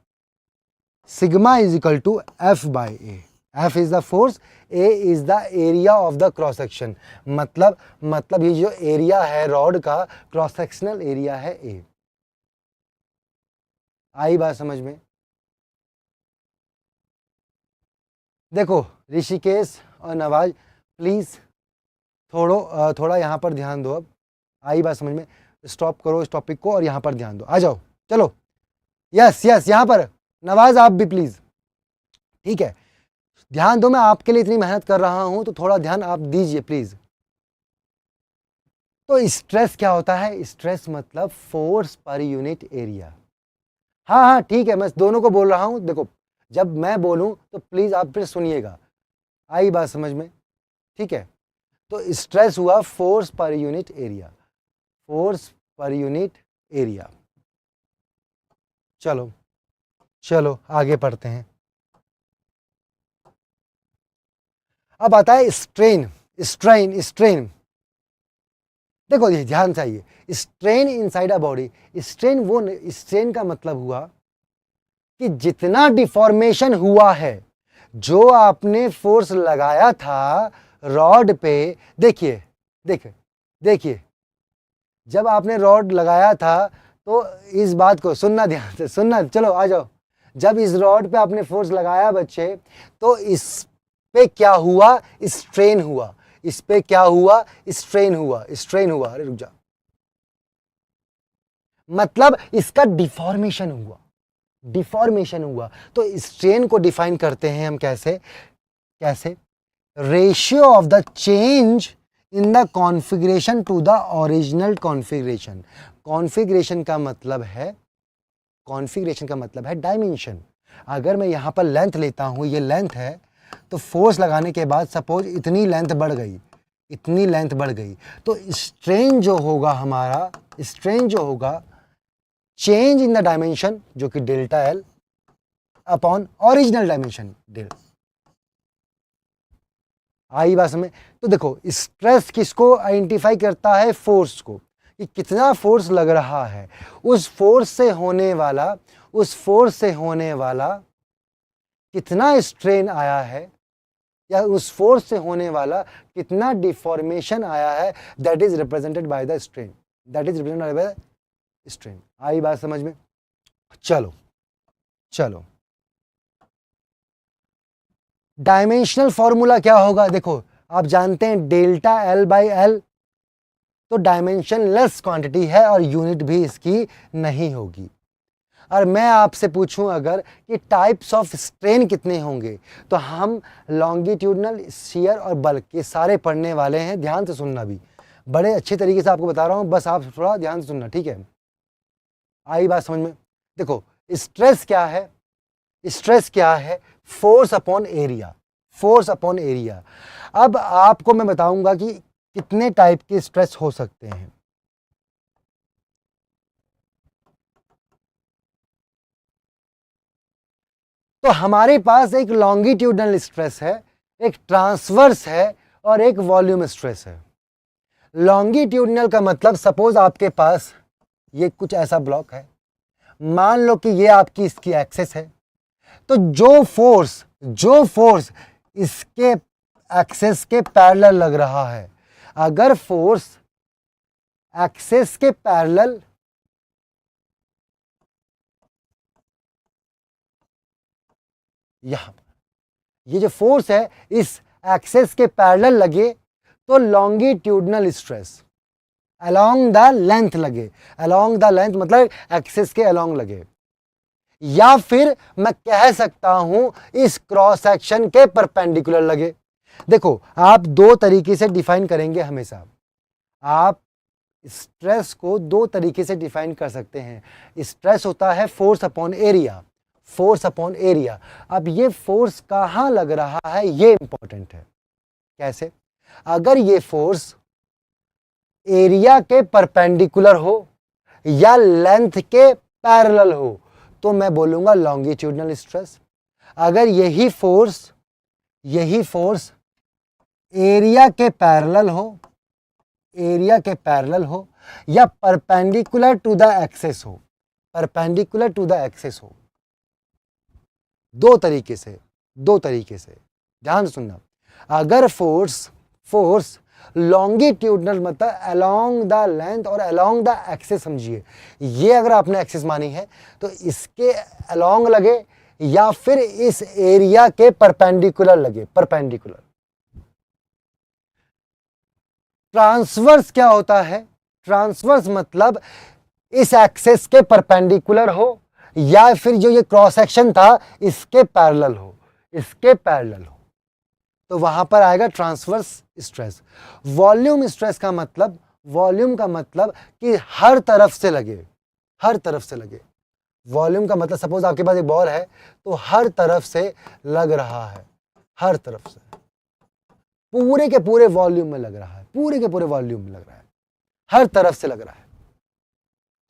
sigma is equal to F by A. F is the force, A is the area of the cross section, मतलब ये जो एरिया है रॉड का, क्रॉस सेक्शनल एरिया है ए। आई बात समझ में? देखो ऋषिकेश और नवाज, प्लीज थोड़ा यहाँ पर ध्यान दो। अब आई बात समझ में? स्टॉप करो इस टॉपिक को और यहाँ पर ध्यान दो। आ जाओ, चलो, यस यहाँ पर नवाज आप भी प्लीज, ठीक है, ध्यान दो। मैं आपके लिए इतनी मेहनत कर रहा हूं तो थोड़ा ध्यान आप दीजिए प्लीज। तो स्ट्रेस क्या होता है? स्ट्रेस मतलब फोर्स पर यूनिट एरिया। हाँ ठीक है, मैं दोनों को बोल रहा हूं। देखो जब मैं बोलूं तो प्लीज आप फिर सुनिएगा। आई बात समझ में? ठीक है, तो स्ट्रेस हुआ force per unit area, force per unit area. चलो आगे पढ़ते हैं। अब आता है स्ट्रेन। देखो ये ध्यान चाहिए, strain inside a body. Strain का मतलब हुआ कि जितना डिफॉर्मेशन हुआ है, जो आपने फोर्स लगाया था रॉड पे, देखिए जब आपने रॉड लगाया था तो इस बात को सुनना ध्यान से, सुनना, चलो आ जाओ। जब इस रॉड पे आपने फोर्स लगाया बच्चे, तो इस पे क्या हुआ? स्ट्रेन हुआ। इस पे क्या हुआ? स्ट्रेन हुआ। अरे रुक जा, मतलब इसका डिफॉर्मेशन हुआ। तो स्ट्रेन को डिफाइन करते हैं हम कैसे? Ratio of the change in the configuration to the original configuration. Configuration का मतलब है डायमेंशन। अगर मैं यहां पर लेंथ लेता हूं, ये लेंथ है, तो फोर्स लगाने के बाद सपोज इतनी लेंथ बढ़ गई, तो स्ट्रेन जो होगा चेंज इन द डायमेंशन, जो कि delta L upon original dimension डेल। आई बात में? तो देखो स्ट्रेस किसको आइडेंटिफाई करता है? फोर्स को, कि कितना फोर्स लग रहा है, उस फोर्स से होने वाला कितना स्ट्रेन आया है, या उस फोर्स से होने वाला कितना डिफॉर्मेशन आया है, that is represented by the strain. आई बात समझ में? चलो डायमेंशनल फॉर्मूला क्या होगा? देखो आप जानते हैं डेल्टा एल बाई एल तो डायमेंशन लेस क्वांटिटी है और यूनिट भी इसकी नहीं होगी। और मैं आपसे पूछूं अगर कि टाइप्स ऑफ स्ट्रेन कितने होंगे, तो हम लॉन्गिट्यूडनल, शियर और बल्क ये सारे पढ़ने वाले हैं। ध्यान से सुनना, भी बड़े अच्छे तरीके से आपको बता रहा हूं, बस आप थोड़ा ध्यान से सुनना, ठीक है? आई बात समझ में? देखो स्ट्रेस क्या है, स्ट्रेस क्या है? Force upon area, force upon area. अब आपको मैं बताऊंगा कि कितने टाइप के स्ट्रेस हो सकते हैं। तो हमारे पास एक लॉन्गिट्यूडनल स्ट्रेस है, एक ट्रांसवर्स है और एक वॉल्यूम स्ट्रेस है। लॉन्गिट्यूडनल का मतलब सपोज आपके पास ये कुछ ऐसा ब्लॉक है, मान लो कि ये आपकी इसकी एक्सेस है, तो जो फोर्स इसके एक्सेस के पैरेलल लग रहा है, अगर फोर्स एक्सेस के पैरेलल यहां ये जो फोर्स है इस एक्सेस के पैरेलल लगे तो longitudinal stress along the length लगे, अलोंग द लेंथ मतलब एक्सेस के अलोंग लगे, या फिर मैं कह सकता हूं इस क्रॉस सेक्शन के परपेंडिकुलर लगे। देखो आप दो तरीके से डिफाइन करेंगे हमेशा, आप स्ट्रेस को दो तरीके से डिफाइन कर सकते हैं। स्ट्रेस होता है force upon area, force upon area. अब ये फोर्स कहां लग रहा है ये इंपॉर्टेंट है। कैसे? अगर ये फोर्स एरिया के परपेंडिकुलर हो या लेंथ के पैरेलल हो तो मैं बोलूंगा लॉन्गिट्यूडनल स्ट्रेस। अगर यही फोर्स एरिया के पैरेलल हो, एरिया के पैरेलल हो या परपेंडिकुलर टू द एक्सेस हो, परपेंडिकुलर टू द एक्सेस हो, दो तरीके से ध्यान सुनना। अगर फोर्स लॉन्गिट्यूडनल मतलब अलोंग द लेंथ और अलोंग द एक्सेस, समझिए ये अगर आपने एक्सेस मानी है तो इसके अलोंग लगे या फिर इस एरिया के परपेंडिकुलर लगे, परपेंडिकुलर। ट्रांसवर्स क्या होता है? ट्रांसवर्स मतलब इस एक्सेस के परपेंडिकुलर हो या फिर जो ये क्रॉस सेक्शन था इसके पैरेलल हो, इसके पैरेलल हो, तो वहां पर आएगा ट्रांसवर्स स्ट्रेस। वॉल्यूम स्ट्रेस का मतलब, वॉल्यूम का मतलब कि हर तरफ से लगे, हर तरफ से लगे। वॉल्यूम का मतलब सपोज आपके पास एक बॉल है तो हर तरफ से लग रहा है, हर तरफ से पूरे के पूरे वॉल्यूम में लग रहा है, पूरे के पूरे वॉल्यूम में लग रहा है, हर तरफ से लग रहा है,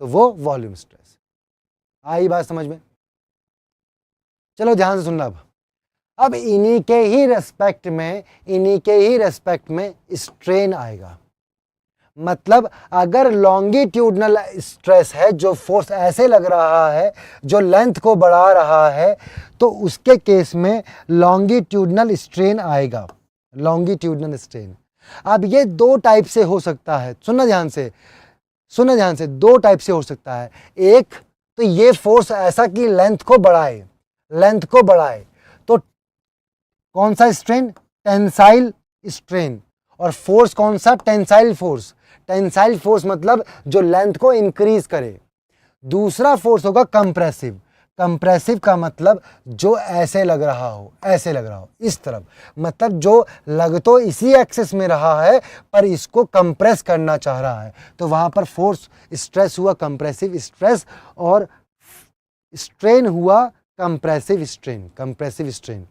तो वो वॉल्यूम स्ट्रेस। आई बात समझ में? चलो ध्यान से सुनना। अब इन्हीं के ही रेस्पेक्ट में स्ट्रेन आएगा। मतलब अगर लॉन्गिट्यूडनल स्ट्रेस है, जो फोर्स ऐसे लग रहा है जो लेंथ को बढ़ा रहा है, तो उसके केस में लॉन्गिट्यूडनल स्ट्रेन आएगा, लॉन्गिट्यूडनल स्ट्रेन। अब ये दो टाइप से हो सकता है, सुनना ध्यान से, सुनना ध्यान से, दो टाइप से हो सकता है। एक तो ये फोर्स ऐसा कि लेंथ को बढ़ाए, लेंथ को बढ़ाए, तो कौन सा स्ट्रेन? Tensile strain. और फोर्स कौन सा? Tensile force. टेंसाइल फोर्स मतलब जो लेंथ को इंक्रीज करे। दूसरा फोर्स होगा कंप्रेसिव। कंप्रेसिव का मतलब जो ऐसे लग रहा हो, ऐसे लग रहा हो, इस तरफ, मतलब जो लग तो इसी एक्सेस में रहा है पर इसको कंप्रेस करना चाह रहा है, तो वहां पर फोर्स स्ट्रेस हुआ कंप्रेसिव स्ट्रेस और स्ट्रेन हुआ compressive strain, compressive strain.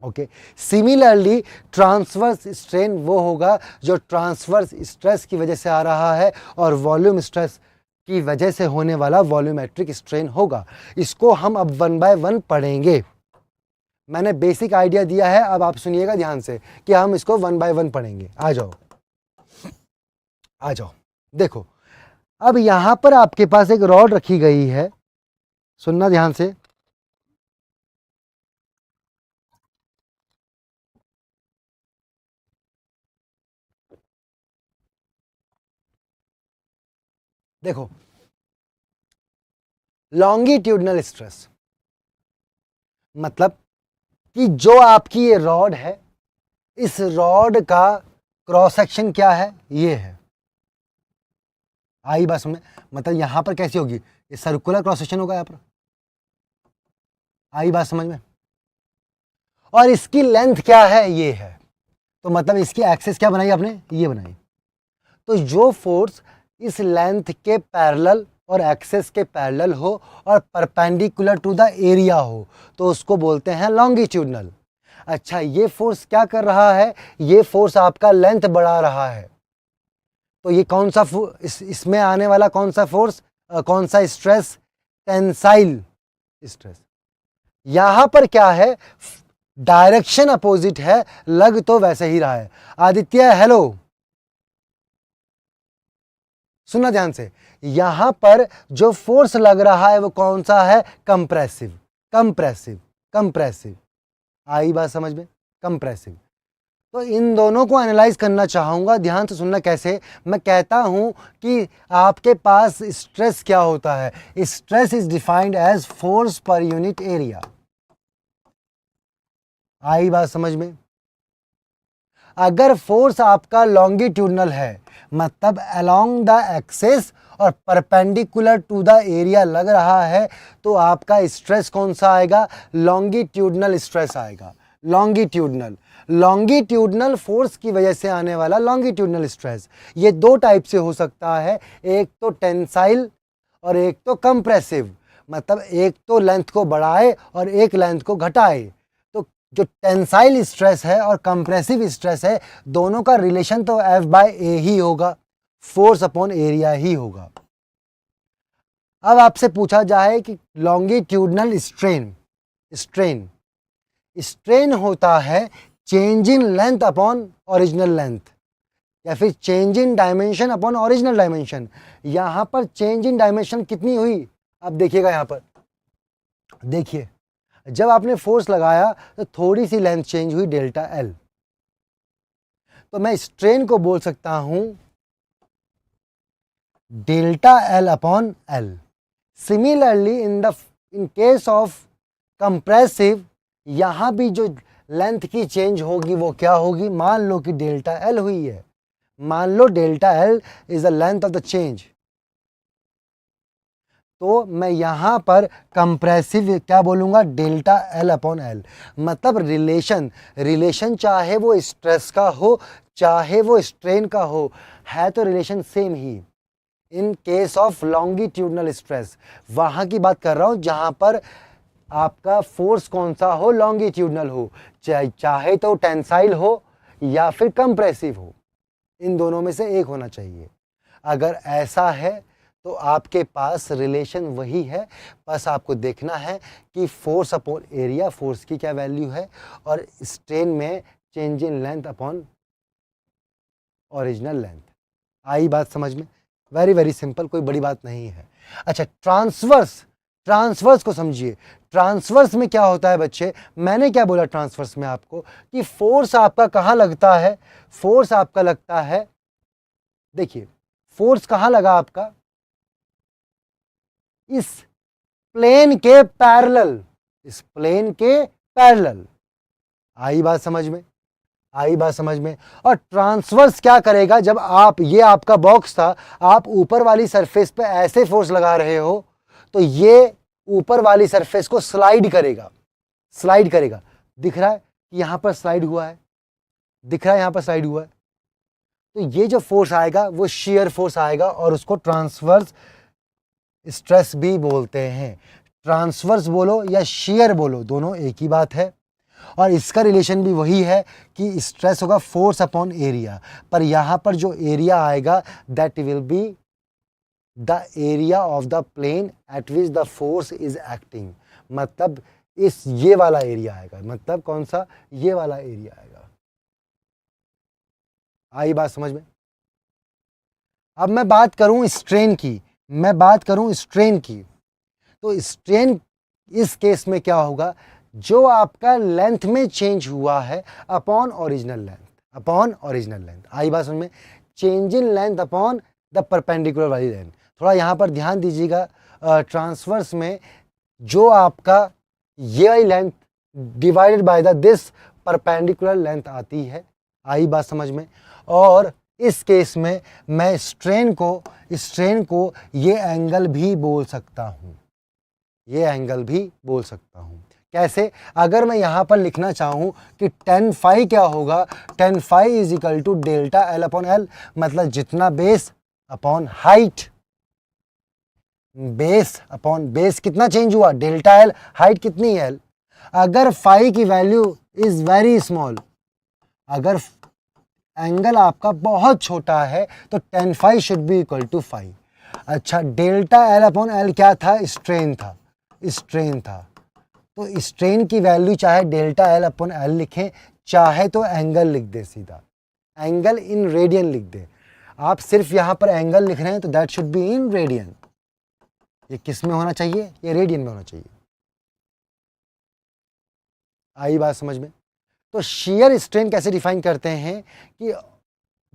Okay, similarly transverse strain वो होगा जो ट्रांसवर्स स्ट्रेस की वजह से आ रहा है और वॉल्यूम स्ट्रेस की वजह से होने वाला वॉल्यूमेट्रिक स्ट्रेन होगा। इसको हम अब 1 बाय 1 पढ़ेंगे। मैंने बेसिक आइडिया दिया है, अब आप सुनिएगा ध्यान से कि हम इसको 1 बाय 1 पढ़ेंगे। आ जाओ, आ जाओ। देखो अब यहां पर आपके पास एक रॉड रखी गई है, सुनना ध्यान से। देखो लॉन्गिट्यूडनल स्ट्रेस मतलब कि जो आपकी ये रॉड है इस रॉड का क्रॉस सेक्शन क्या है, ये है। आई बात समझ, मतलब यहां पर कैसी होगी, ये सर्कुलर क्रॉस सेक्शन होगा यहां पर। आई बात समझ में। और इसकी लेंथ क्या है, ये है। तो मतलब इसकी एक्सिस क्या बनाई आपने, ये बनाई। तो जो फोर्स इस लेंथ के पैरेलल और एक्सिस के पैरेलल हो और परपेंडिकुलर टू द एरिया हो, तो उसको बोलते हैं लॉन्गिट्यूडनल। अच्छा, ये फोर्स क्या कर रहा है, ये फोर्स आपका लेंथ बढ़ा रहा है। तो ये कौन सा इसमें आने वाला कौन सा फोर्स, कौन सा स्ट्रेस, टेंसाइल स्ट्रेस। यहां पर क्या है, डायरेक्शन अपोजिट है, लग तो वैसे ही रहा है। आदित्य हेलो, सुनना ध्यान से। यहां पर जो फोर्स लग रहा है वो कौन सा है, कंप्रेसिव, कंप्रेसिव, कंप्रेसिव। आई बात समझ में, कंप्रेसिव। तो इन दोनों को एनालाइज करना चाहूंगा, ध्यान से सुनना। कैसे, मैं कहता हूं कि आपके पास स्ट्रेस क्या होता है, stress is defined as force per unit area. आई बात समझ में। अगर फोर्स आपका लॉन्गिट्यूडनल है, मतलब अलोंग द एक्सिस और परपेंडिकुलर टू द एरिया लग रहा है, तो आपका स्ट्रेस कौन सा आएगा, लॉन्गिट्यूडनल स्ट्रेस आएगा। लॉन्गिट्यूडनल, लॉन्गिट्यूडनल फोर्स की वजह से आने वाला लॉन्गिट्यूडनल स्ट्रेस, ये दो टाइप से हो सकता है, एक तो टेंसाइल और एक तो कंप्रेसिव। मतलब एक तो लेंथ को बढ़ाए और एक लेंथ को घटाए। जो टेंसाइल स्ट्रेस है और कंप्रेसिव स्ट्रेस है, दोनों का रिलेशन तो F/A ही होगा, फोर्स अपॉन एरिया ही होगा। अब आपसे पूछा जाए कि लॉन्गिट्यूडनल स्ट्रेन, स्ट्रेन स्ट्रेन होता है change in length upon original length, या फिर change in dimension upon original dimension. यहां पर चेंज इन डायमेंशन कितनी हुई, अब देखिएगा यहां पर, देखिए जब आपने फोर्स लगाया तो थोड़ी सी लेंथ चेंज हुई, डेल्टा एल। तो मैं स्ट्रेन को बोल सकता हूं delta L upon L. Similarly in case of compressive, यहां भी जो लेंथ की चेंज होगी वो क्या होगी, मान लो कि डेल्टा एल हुई है, मान लो delta L is the length of the change. तो मैं यहां पर कंप्रेसिव क्या बोलूंगा, डेल्टा एल अपॉन एल। मतलब रिलेशन चाहे वो स्ट्रेस का हो चाहे वो स्ट्रेन का हो, है तो relation same he. In case of longitudinal stress, वहां की बात कर रहा हूं जहां पर आपका फोर्स कौन सा हो, लॉन्गिट्यूडनल हो, चाहे तो टेंसाइल हो या फिर कंप्रेसिव हो, इन दोनों में से एक होना चाहिए। अगर ऐसा है तो आपके पास रिलेशन वही है, बस आपको देखना है कि फोर्स अपॉन एरिया, फोर्स की क्या वैल्यू है, और स्ट्रेन में change in length upon original length. आई बात समझ में, वेरी वेरी सिंपल, कोई बड़ी बात नहीं है। अच्छा, ट्रांसवर्स को समझिए। ट्रांसवर्स में क्या होता है बच्चे, मैंने क्या बोला ट्रांसवर्स में आपको, कि फोर्स आपका कहां लगता है, फोर्स आपका लगता है, देखिए फोर्स कहां लगा आपका, इस प्लेन के पैरेलल, इस प्लेन के पैरेलल। आई बात समझ में, आई बात समझ में। और ट्रांसवर्स क्या करेगा, जब आप, ये आपका बॉक्स था, आप ऊपर वाली सरफेस पे ऐसे फोर्स लगा रहे हो, तो ये ऊपर वाली सरफेस को स्लाइड करेगा, स्लाइड करेगा। दिख रहा है कि यहां पर स्लाइड हुआ है, दिख रहा है यहां पर स्लाइड हुआ है। तो ये जो फोर्स आएगा वो शेयर फोर्स आएगा, और उसको ट्रांसवर्स स्ट्रेस भी बोलते हैं। ट्रांसवर्स बोलो या शेयर बोलो, दोनों एक ही बात है। और इसका रिलेशन भी वही है कि स्ट्रेस होगा फोर्स अपॉन एरिया, पर यहां पर जो एरिया आएगा that will be the area of the plane at which the force is acting. मतलब इस ये वाला एरिया आएगा, मतलब कौन सा, ये वाला एरिया आएगा। आई बात समझ में। अब मैं बात करूं स्ट्रेन की, मैं बात करूं स्ट्रेन की, तो स्ट्रेन इस केस में क्या होगा, जो आपका लेंथ में चेंज हुआ है upon original length, upon original length. आई बात समझ में, change in length upon the perpendicular वाली लेंथ। थोड़ा यहाँ पर ध्यान दीजिएगा, ट्रांसवर्स में जो आपका ये वाली length divided by the this perpendicular length आती है। आई बात समझ में। और इस केस में मैं स्ट्रेन को ये एंगल भी बोल सकता हूँ, ये एंगल भी बोल सकता हूँ। कैसे? अगर मैं यहाँ पर लिखना चाहूँ कि tan phi क्या होगा, tan phi is equal to delta L upon L, मतलब जितना base upon height, base upon base कितना चेंज हुआ, डेल्टा एल, हाइट कितनी एल। अगर फाई की वैल्यू इज वेरी स्मॉल, अगर एंगल आपका बहुत छोटा है तो tan phi should be equal to phi. अच्छा, डेल्टा एल अपॉन एल क्या था, स्ट्रेन था, स्ट्रेन था। तो स्ट्रेन की वैल्यू चाहे डेल्टा एल अपॉन एल लिखें, चाहे तो एंगल लिख दे, सीधा एंगल इन रेडियन लिख दे। आप सिर्फ यहां पर एंगल लिख रहे हैं तो that should be in radian. ये किस में होना चाहिए, ये रेडियन में होना चाहिए। आई बात समझ में। तो शेयर स्ट्रेन कैसे डिफाइन करते हैं कि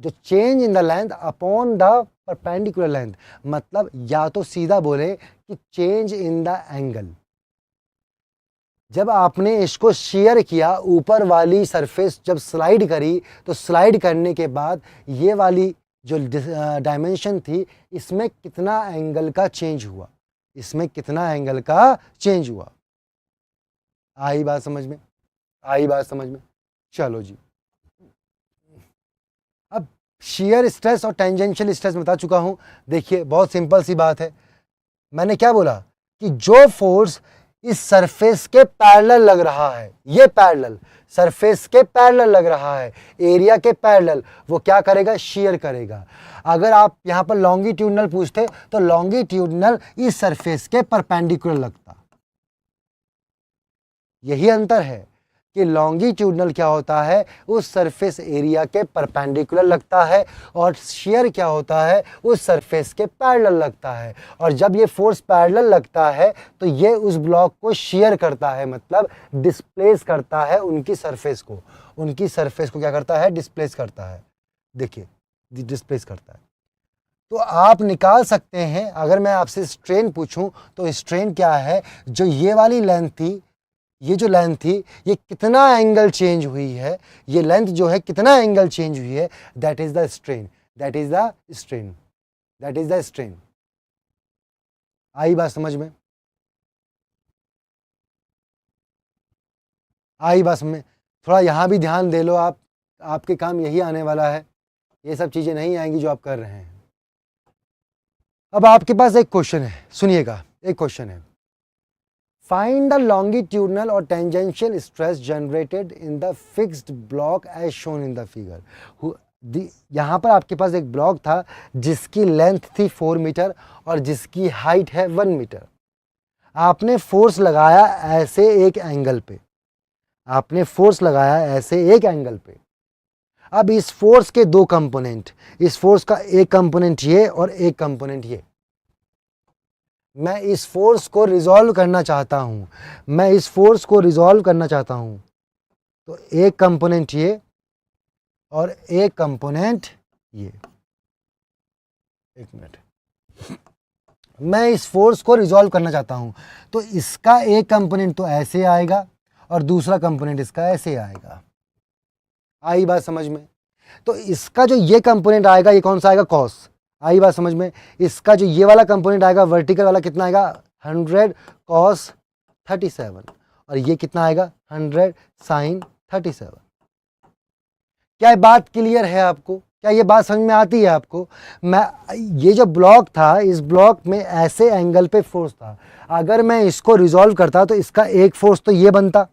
जो change in the length upon the perpendicular length, मतलब या तो सीधा बोले कि चेंज इन द एंगल। जब आपने इसको शेयर किया, ऊपर वाली सरफेस जब स्लाइड करी, तो स्लाइड करने के बाद ये वाली जो डायमेंशन थी, इसमें कितना एंगल का चेंज हुआ, इसमें कितना एंगल का चेंज हुआ। आई बात समझ में, आई बात समझ में। चलो जी, अब शियर स्ट्रेस और टेंजेंशियल स्ट्रेस बता चुका हूं। देखिए बहुत सिंपल सी बात है, मैंने क्या बोला कि जो फोर्स इस सरफेस के पैरेलल लग रहा है, ये पैरेलल सरफेस के पैरेलल लग रहा है, एरिया के पैरेलल, वो क्या करेगा, शियर करेगा। अगर आप यहां पर लॉन्गिट्यूडनल पूछते तो लॉन्गिट्यूडनल इस सरफेस के परपेंडिकुलर लगता। यही अंतर है कि लॉन्गिट्यूडनल क्या होता है, उस सरफेस एरिया के परपेंडिकुलर लगता है, और शियर क्या होता है, उस सरफेस के पैरेलल लगता है। और जब ये फोर्स पैरेलल लगता है तो ये उस ब्लॉक को शियर करता है, मतलब डिस्प्लेस करता है उनकी सरफेस को, उनकी सरफेस को क्या करता है, डिस्प्लेस करता है। देखिए डिस्प्लेस करता है। तो आप निकाल सकते हैं, अगर मैं आपसे स्ट्रेन पूछूं तो स्ट्रेन क्या है, जो ये वाली लेंथ थी, ये जो लेंथ थी, ये कितना एंगल चेंज हुई है, ये लेंथ जो है कितना एंगल चेंज हुई है, that is the strain, that is the strain, that is the strain. आई बात समझ में, आई बात समझ में। थोड़ा यहां भी ध्यान दे लो आप, आपके काम यही आने वाला है, ये सब चीजें नहीं आएंगी जो आप कर रहे हैं। अब आपके पास एक क्वेश्चन है, सुनिएगा, एक क्वेश्चन है, फाइंड द लॉन्गिट्यूडनल और tangential stress generated in the fixed block as shown in the figure. यहाँ पर आपके पास एक ब्लॉक था जिसकी लेंथ थी 4 मीटर और जिसकी हाइट है 1 मीटर। आपने फोर्स लगाया ऐसे एक एंगल पे, आपने फोर्स लगाया ऐसे एक एंगल पे। अब इस फोर्स के दो कंपोनेंट, इस फोर्स का एक कंपोनेंट ये और एक कंपोनेंट ये, मैं इस फोर्स को रिजॉल्व करना चाहता हूं, मैं इस फोर्स को रिजॉल्व करना चाहता हूं। तो एक कंपोनेंट ये और एक कंपोनेंट ये, एक मिनट, मैं इस फोर्स को रिजॉल्व करना चाहता हूं, तो इसका एक कंपोनेंट तो ऐसे आएगा और दूसरा कंपोनेंट इसका ऐसे आएगा। आई बात समझ में। तो इसका जो ये कंपोनेंट आएगा, ये कौन सा आएगा, कॉस। आई बात समझ में। इसका जो ये वाला कंपोनेंट आएगा वर्टिकल वाला, कितना आएगा, 100 कॉस 37, और ये कितना आएगा, 100 साइन 37। क्या बात क्लियर है आपको, क्या ये बात समझ में आती है आपको। मैं ये जो ब्लॉक था, इस ब्लॉक में ऐसे एंगल पे फोर्स था, अगर मैं इसको रिजॉल्व करता तो इसका एक फोर्स तो ये बनता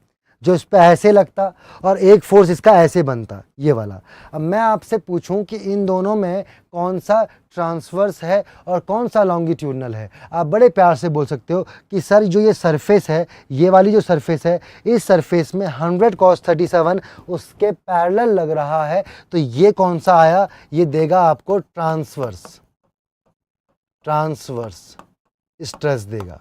जो इस पे ऐसे लगता, और एक फोर्स इसका ऐसे बनता, ये वाला। अब मैं आपसे पूछूं कि इन दोनों में कौन सा ट्रांसवर्स है और कौन सा लॉन्गिट्यूडनल है, आप बड़े प्यार से बोल सकते हो कि सर जो ये सरफेस है, ये वाली जो सरफेस है, इस सरफेस में 100 cos 37 उसके पैरेलल लग रहा है, तो ये कौन सा आया, ये देगा आपको ट्रांसवर्स, ट्रांसवर्स स्ट्रेस देगा।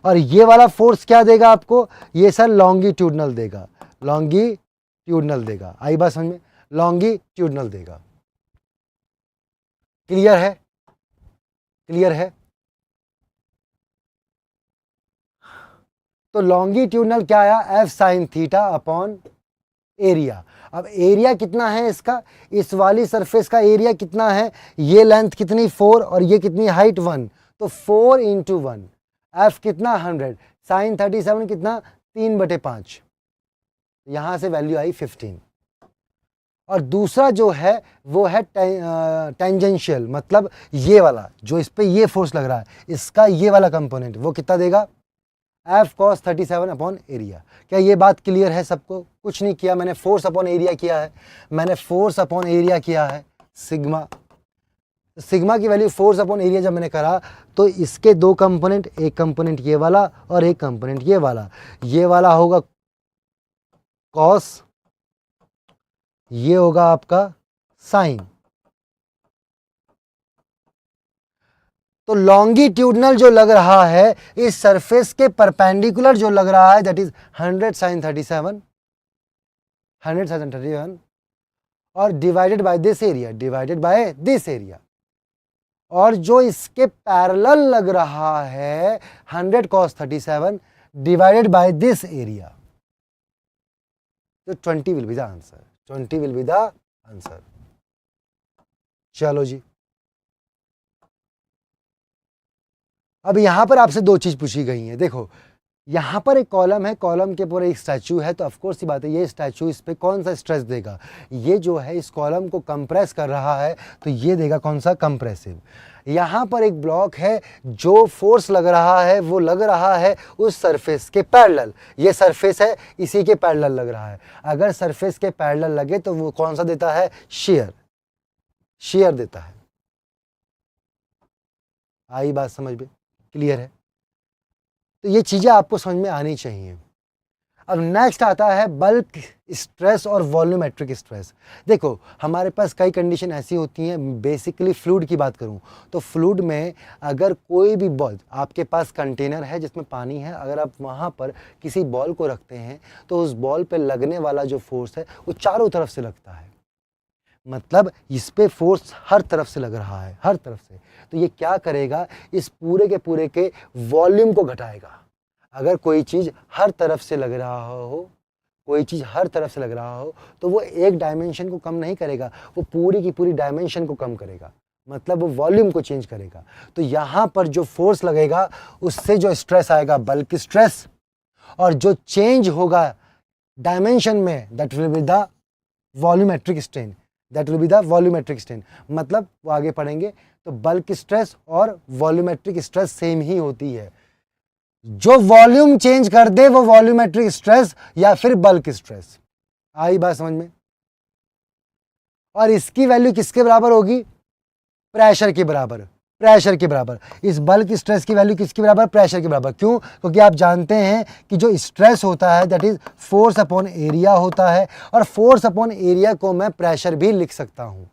और ये वाला फोर्स क्या देगा आपको, ये सर लॉन्गिट्यूडनल देगा, लॉन्गिट्यूडनल देगा। आई बात समझ में, लॉन्गिट्यूडनल देगा। क्लियर है, क्लियर है। तो लॉन्गिट्यूडनल क्या आया, F sine theta upon area. अब एरिया कितना है इसका, इस वाली सरफेस का एरिया कितना है, ये लेंथ कितनी 4 और ये कितनी हाइट 1, तो 4 इंटू 1, एफ कितना 100, साइन 37 कितना 3/5, यहां से वैल्यू आई 15। और दूसरा जो है वो है टेंजेंशियल, मतलब ये वाला जो इस पे ये फोर्स लग रहा है, इसका ये वाला कंपोनेंट, वो कितना देगा, एफ कॉस 37 अपॉन एरिया। क्या ये बात क्लियर है सबको? कुछ नहीं किया मैंने, फोर्स अपॉन एरिया किया है, मैंने फोर्स अपॉन एरिया किया है सिग्मा। सिग्मा की वैल्यू फोर्स अपॉन एरिया जब मैंने करा तो इसके दो कंपोनेंट, एक कंपोनेंट ये वाला और एक कंपोनेंट ये वाला होगा कॉस, ये होगा आपका साइन। तो लॉन्गिट्यूडनल जो लग रहा है इस सरफेस के परपेंडिकुलर जो लग रहा है दैट इज 100 sin 37, 100 sin 37 और डिवाइडेड बाय दिस एरिया, और जो इसके पैरेलल लग रहा है 100 cos 37 divided by this area, तो 20 will be the answer, 20 will be the answer. चलो जी, अब यहां पर आपसे दो चीज पूछी गई है। देखो यहां पर एक कॉलम है, कॉलम के ऊपर एक स्टैचू है, तो ऑफकोर्स सी बात है ये स्टैचू इस पे कौन सा स्ट्रेस देगा, ये जो है इस कॉलम को कंप्रेस कर रहा है तो ये देगा कौन सा, कंप्रेसिव। यहां पर एक ब्लॉक है, जो फोर्स लग रहा है वो लग रहा है उस सरफेस के पैरेलल, ये सरफेस है इसी के पैरेलल लग रहा है, अगर सरफेस के पैरेलल लगे तो वो कौन सा देता है, शेयर देता है। आई बात समझ में, क्लियर है? तो ये चीजें आपको समझ में आनी चाहिए। अब नेक्स्ट आता है बल्क स्ट्रेस और वॉल्यूमेट्रिक स्ट्रेस। देखो हमारे पास कई कंडीशन ऐसी होती हैं, बेसिकली फ्लूइड की बात करूं तो फ्लूइड में अगर कोई भी बॉल, आपके पास कंटेनर है जिसमें पानी है, अगर आप वहां पर किसी बॉल को रखते हैं तो उस बॉल पे लगने वाला जो फोर्स है वो चारों तरफ से लगता है, मतलब इस पे फोर्स हर तरफ से लग रहा है, हर तरफ से। तो ये क्या करेगा, इस पूरे के वॉल्यूम को घटाएगा। अगर कोई चीज हर तरफ से लग रहा हो, कोई चीज हर तरफ से लग रहा हो तो वो एक डायमेंशन को कम नहीं करेगा, वो पूरी की पूरी डायमेंशन को कम करेगा, मतलब वो वॉल्यूम को चेंज करेगा। तो यहां पर जो फोर्स लगेगा उससे जो स्ट्रेस आएगा बल्क स्ट्रेस, और जो चेंज होगा डायमेंशन में that will be the volumetric strain, मतलब वो आगे पढ़ेंगे। तो बल्क स्ट्रेस और वॉल्यूमेट्रिक स्ट्रेस सेम ही होती है, जो वॉल्यूम चेंज कर दे वो वॉल्यूमेट्रिक स्ट्रेस या फिर बल्क स्ट्रेस। आई बात समझ में? और इसकी वैल्यू किसके बराबर होगी, प्रेशर के बराबर, इस बल्क स्ट्रेस की वैल्यू किसके बराबर, प्रेशर के बराबर। क्यों? क्योंकि आप जानते हैं कि जो स्ट्रेस होता है that is force upon area होता है, और फोर्स अपॉन एरिया को मैं प्रेशर भी लिख सकता हूं,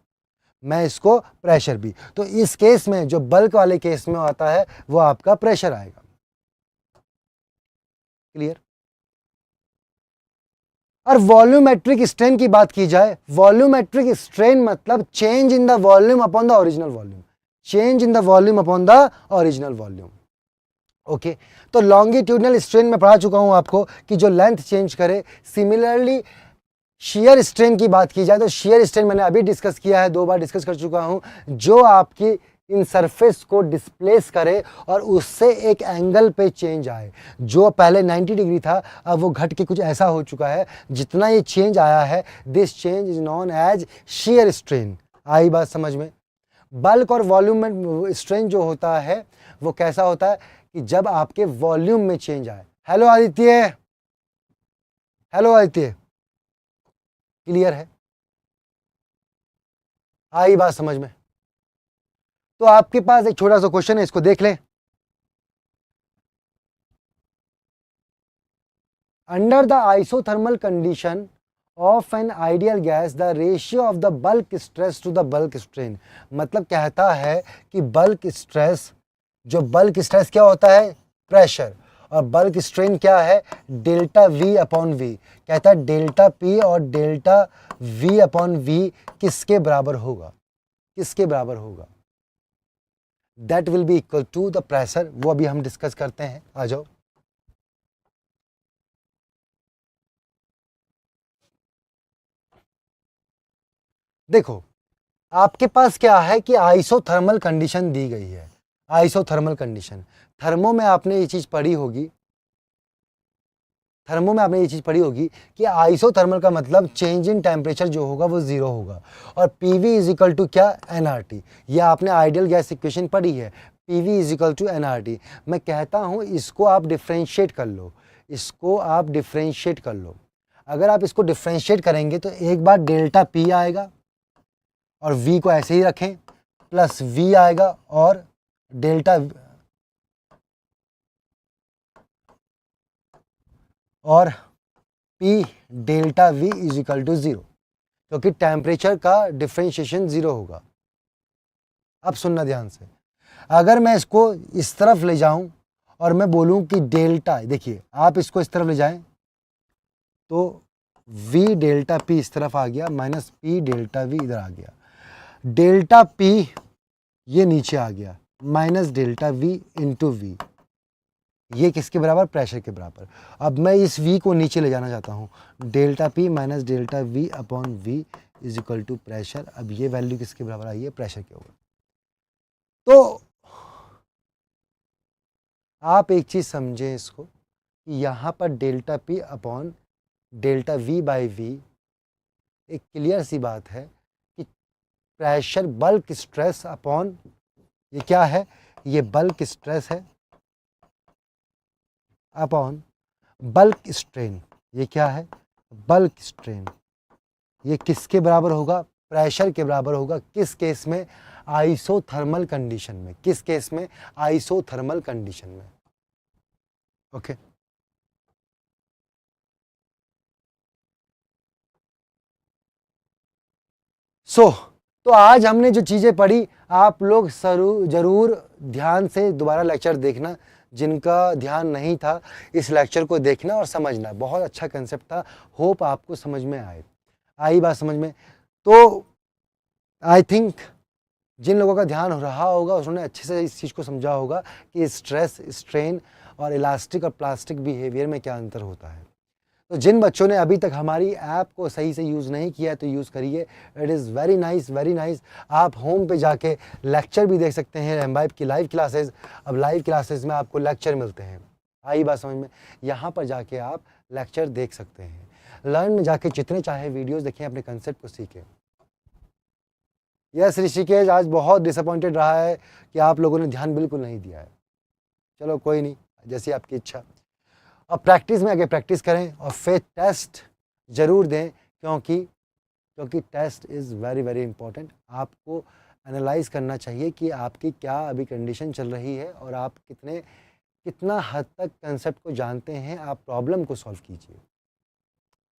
मैं इसको प्रेशर भी। तो इस केस में जो बल्क वाले केस में आता है वो आपका प्रेशर आएगा। क्लियर? और वॉल्यूमेट्रिक स्ट्रेन की बात की जाए, वॉल्यूमेट्रिक स्ट्रेन मतलब change in the volume upon the original volume, okay. तो लॉन्गिट्यूडनल स्ट्रेन में पढ़ा चुका हूं आपको कि जो लेंथ चेंज करे। सिमिलरली शियर स्ट्रेन की बात की जाए तो शियर स्ट्रेन मैंने अभी डिस्कस किया है, 2 बार डिस्कस कर चुका हूं, जो आपकी इन सरफेस को डिस्प्लेस करे और उससे एक एंगल पे चेंज आए, जो पहले 90 डिग्री था अब वो घट के कुछ ऐसा हो चुका है, जितना ये चेंज आया है this change is known as shear strain. आई बात समझ में? बल्क और वॉल्यूम स्ट्रेन जो होता है वो कैसा होता है कि जब आपके वॉल्यूम में चेंज आए। हेलो आदित्य, क्लियर है? आई बात समझ में? तो आपके पास एक छोटा सा क्वेश्चन है, इसको देख लें। Under the isothermal condition of an ideal gas the ratio of the bulk stress to the bulk strain, मतलब कहता है कि बल्क स्ट्रेस, जो बल्क स्ट्रेस क्या होता है, प्रेशर, और बल्क स्ट्रेन क्या है, डेल्टा वी अपॉन वी। कहता है डेल्टा पी और डेल्टा वी अपॉन वी किसके बराबर होगा, that will be equal to the pressure. वो अभी हम डिस्कस करते हैं, आ जाओ। देखो आपके पास क्या है कि आइसोथर्मल कंडीशन दी गई है। आइसोथर्मल कंडीशन, थर्मो में आपने ये चीज़ पढ़ी होगी, थर्मो में आपने ये चीज़ पढ़ी होगी कि आइसोथर्मल का मतलब चेंज इन टेम्परेचर जो होगा वो ज़ीरो होगा। और PV इज इक्वल टू क्या, nRT। ये आपने आइडियल गैस इक्वेशन पढ़ी है, PV is equal to nRT। मैं कहता हूँ इसको आप डिफ्रेंशिएट कर लो, इसको आप डिफ्रेंशिएट कर लो। अगर आप इसको डिफ्रेंशिएट करेंगे तो एक बार डेल्टा P आएगा और V को ऐसे ही रखें, प्लस V आएगा और डेल्टा और P delta V is equal to 0, क्योंकि टेम्परेचर का डिफ्रेंशिएशन 0 होगा। अब सुनना ध्यान से, अगर मैं इसको इस तरफ ले जाऊं और मैं बोलूं कि डेल्टा, देखिए आप इसको इस तरफ ले जाएं तो V डेल्टा P इस तरफ आ गया, माइनस P डेल्टा V इधर आ गया, डेल्टा P ये नीचे आ गया, minus delta V into V। ये किसके बराबर, प्रेशर के बराबर। अब मैं इस V को नीचे ले जाना चाहता हूँ, delta P minus delta V upon V is equal to pressure. अब ये वैल्यू किसके बराबर आई है, प्रेशर के ऊपर। तो आप एक चीज़ समझें इसको कि यहाँ पर delta P upon delta V by V एक क्लियर सी बात है कि प्रेशर बल्क स्ट्रेस अपॉन ये क्या है, ये बल्क स्ट्रेस है अपॉन बल्क स्ट्रेन। ये क्या है, बल्क स्ट्रेन। ये किसके बराबर होगा, प्रेशर के बराबर होगा। किस केस में, आइसोथर्मल कंडीशन में। किस केस में, आइसोथर्मल कंडीशन में। ओके तो आज हमने जो चीज़ें पढ़ी आप लोग जरूर ध्यान से दोबारा लेक्चर देखना, जिनका ध्यान नहीं था इस लेक्चर को देखना और समझना। बहुत अच्छा कंसेप्ट था, होप आपको समझ में आई बात समझ में। तो आई थिंक जिन लोगों का ध्यान हो रहा होगा उन्होंने अच्छे से इस चीज़ को समझा होगा कि स्ट्रेस, स्ट्रेन और इलास्टिक और प्लास्टिक बिहेवियर में क्या अंतर होता है। तो जिन बच्चों ने अभी तक हमारी ऐप को सही से यूज़ नहीं किया है तो यूज़ करिए, it is very nice, very nice. आप होम पे जाके लेक्चर भी देख सकते हैं, एम्बाइब की लाइव क्लासेस। अब लाइव क्लासेस में आपको लेक्चर मिलते हैं, आई बात समझ में। यहाँ पर जाके आप लेक्चर देख सकते हैं। लर्न में जाके जितने चाहे वीडियोज़ देखें, अपने कंसेप्ट को सीखें। यस ऋषिकेश, आज बहुत डिसअपॉइंटेड रहा है कि आप लोगों ने ध्यान बिल्कुल नहीं दिया है। चलो कोई नहीं, जैसी आपकी इच्छा। अब प्रैक्टिस में आगे प्रैक्टिस करें और फिर टेस्ट ज़रूर दें, क्योंकि test is very very important. आपको एनालाइज करना चाहिए कि आपकी क्या अभी कंडीशन चल रही है और आप कितना हद तक कंसेप्ट को जानते हैं। आप प्रॉब्लम को सॉल्व कीजिए,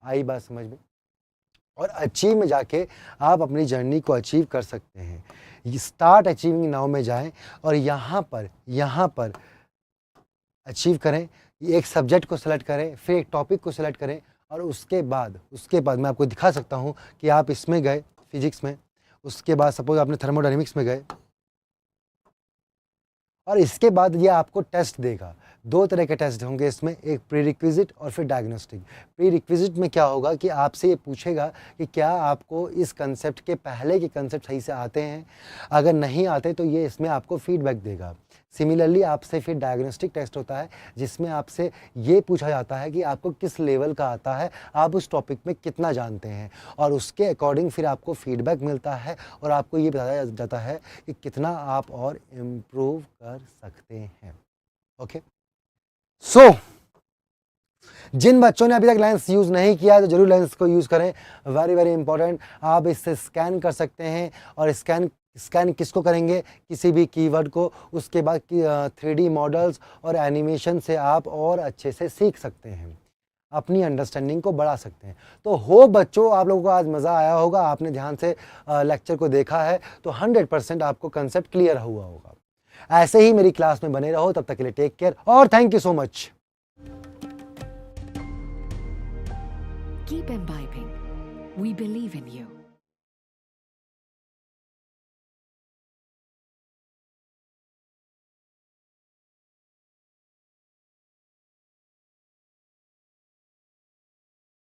आई बात समझ में। और अचीव में जाके आप अपनी जर्नी को अचीव कर सकते हैं। स्टार्ट अचीविंग नाउ में जाएं और यहाँ पर अचीव करें। एक सब्जेक्ट को सेलेक्ट करें, फिर एक टॉपिक को सेलेक्ट करें और उसके बाद मैं आपको दिखा सकता हूँ कि आप इसमें गए फिजिक्स में, उसके बाद सपोज आपने थर्मोडायनेमिक्स में गए और इसके बाद ये आपको टेस्ट देगा। दो तरह के टेस्ट होंगे इसमें, एक प्री रिक्विजिट और फिर डायग्नोस्टिक। प्री रिक्विजिट में क्या होगा कि आपसे ये पूछेगा कि क्या आपको इस कंसेप्ट के पहले के कंसेप्ट सही से आते हैं। अगर नहीं आते तो ये इसमें आपको फीडबैक देगा। सिमिलरली आपसे फिर डायग्नोस्टिक टेस्ट होता है, जिसमें आपसे ये पूछा जाता है कि आपको किस लेवल का आता है, आप उस टॉपिक में कितना जानते हैं, और उसके अकॉर्डिंग फिर आपको फीडबैक मिलता है और आपको ये बताया जाता है कि कितना आप और इम्प्रूव कर सकते हैं। ओके सो जिन बच्चों ने अभी तक लेंस यूज़ नहीं किया है तो जरूर लेंस को यूज़ करें, वेरी वेरी इंपॉर्टेंट। आप इससे स्कैन कर सकते हैं और स्कैन किसको करेंगे, किसी भी कीवर्ड को। उसके बाद 3D मॉडल्स और एनिमेशन से आप और अच्छे से सीख सकते हैं, अपनी अंडरस्टैंडिंग को बढ़ा सकते हैं। तो हो बच्चों, आप लोगों को आज मज़ा आया होगा, आपने ध्यान से लेक्चर को देखा है तो 100% आपको कंसेप्ट क्लियर हुआ होगा। ऐसे ही मेरी क्लास में बने रहो, तब तक के लिए टेक केयर और thank you so much. Keep imbibing. We believe in you.